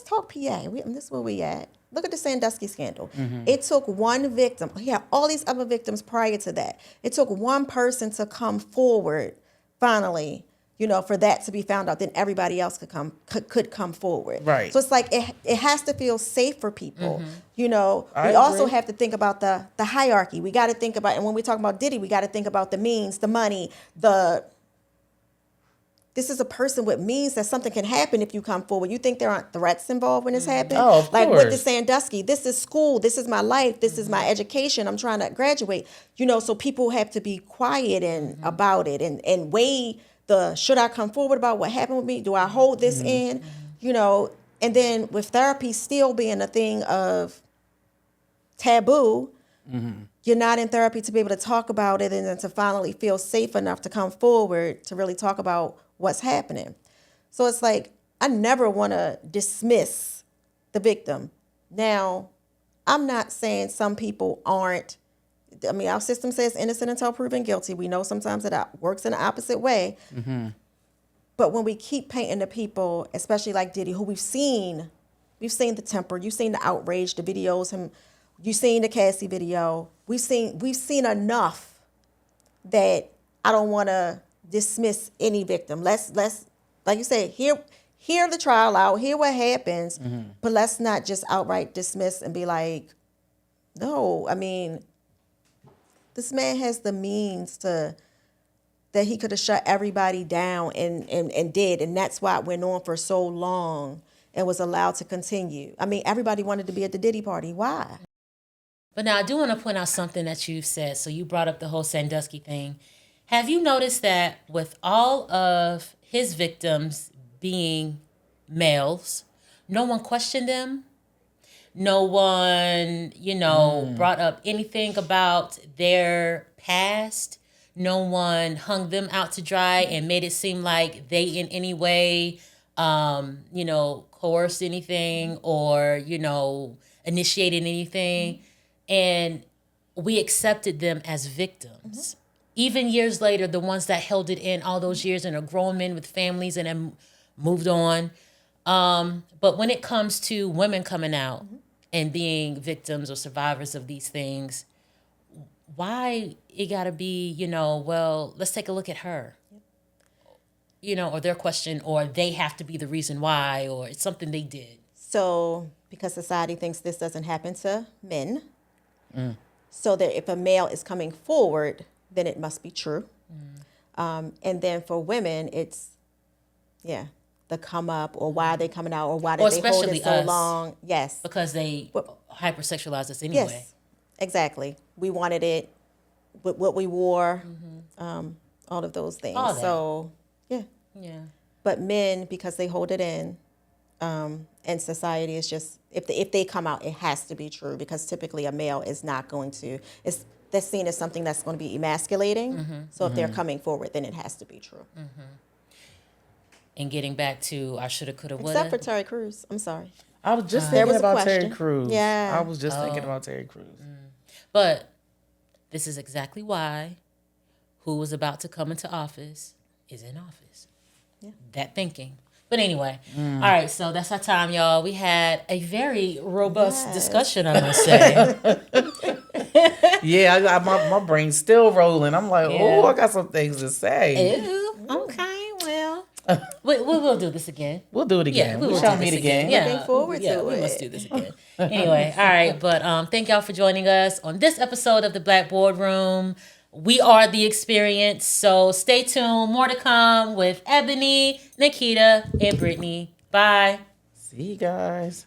Speaker 3: talk PA. This is where we at. Look at the Sandusky scandal. It took one victim. He had all these other victims prior to that. It took one person to come forward, finally, for that to be found out. Then everybody else could come forward.
Speaker 2: Right.
Speaker 3: So it's like it has to feel safe for people. We
Speaker 2: I
Speaker 3: also
Speaker 2: agree.
Speaker 3: have to think about the hierarchy. We got to think about, and when we talk about Diddy, we got to think about the means, the money, This is a person with means that something can happen if you come forward. You think there aren't threats involved when this happens?
Speaker 2: Oh, of
Speaker 3: like with the
Speaker 2: course.
Speaker 3: Sandusky, this is school, this is my life, this is my education. I'm trying to graduate. So people have to be quiet and about it and weigh should I come forward about what happened with me? Do I hold this in? And then with therapy still being a thing of taboo, you're not in therapy to be able to talk about it and then to finally feel safe enough to come forward to really talk about what's happening. So it's like, I never want to dismiss the victim. Now, I'm not saying some people aren't. I mean, our system says innocent until proven guilty. We know sometimes it works in the opposite way. But when we keep painting the people, especially like Diddy, who we've seen the temper, you've seen the outrage, the videos, you've seen the Cassie video. We've seen enough that I don't want to dismiss any victim. Let's like you said, hear the trial out, hear what happens, but let's not just outright dismiss and be like, no. I mean, this man has the means to that he could have shut everybody down and did, and that's why it went on for so long and was allowed to continue. I mean, everybody wanted to be at the Diddy party. Why?
Speaker 1: But now I do want to point out something that you've said. So you brought up the whole Sandusky thing. Have you noticed that with all of his victims being males, no one questioned them? No one, brought up anything about their past. No one hung them out to dry and made it seem like they in any way, coerced anything or, initiated anything. And we accepted them as victims. Even years later, the ones that held it in all those years and are grown men with families and have moved on. But when it comes to women coming out and being victims or survivors of these things, why it gotta be, well, let's take a look at her. Or their question, or they have to be the reason why, or it's something they did.
Speaker 3: So, because society thinks this doesn't happen to men, so that if a male is coming forward, then it must be true. And then for women, it's, the come up, or why are they coming out, or why did they hold it so
Speaker 1: us,
Speaker 3: long? Yes.
Speaker 1: Because they hypersexualize us anyway.
Speaker 3: Yes, exactly. We wanted it with what we wore, all of those things.
Speaker 1: All that.
Speaker 3: So, yeah. But men, because they hold it in, and society is just, if they come out, it has to be true, because typically a male is not going to, that's seen as something that's going to be emasculating. So if they're coming forward, then it has to be true.
Speaker 1: And getting back to I shoulda, coulda, woulda.
Speaker 3: Except for Terry Crews. I'm sorry.
Speaker 2: I was just
Speaker 3: There
Speaker 2: thinking
Speaker 3: was a
Speaker 2: about Terry
Speaker 3: question.
Speaker 2: Crews.
Speaker 3: Yeah.
Speaker 2: I was just thinking about Terry Crews.
Speaker 1: But this is exactly why who was about to come into office is in office. That thinking. But anyway, all right, so that's our time, y'all. We had a very robust discussion, I must say.
Speaker 2: Yeah, my brain's still rolling. I'm like, oh, I got some things to say.
Speaker 1: Ew, okay, well. We'll do this again.
Speaker 2: We'll do it again.
Speaker 1: Yeah,
Speaker 2: we
Speaker 1: will
Speaker 2: shall
Speaker 1: do this
Speaker 2: meet again.
Speaker 3: Looking forward to
Speaker 1: we
Speaker 3: it.
Speaker 1: must do this again. Anyway, all right. But thank y'all for joining us on this episode of the Black Boardroom. We are the experience. So stay tuned. More to come with Ebony, Nikita, and Brittany. Bye.
Speaker 2: See you guys.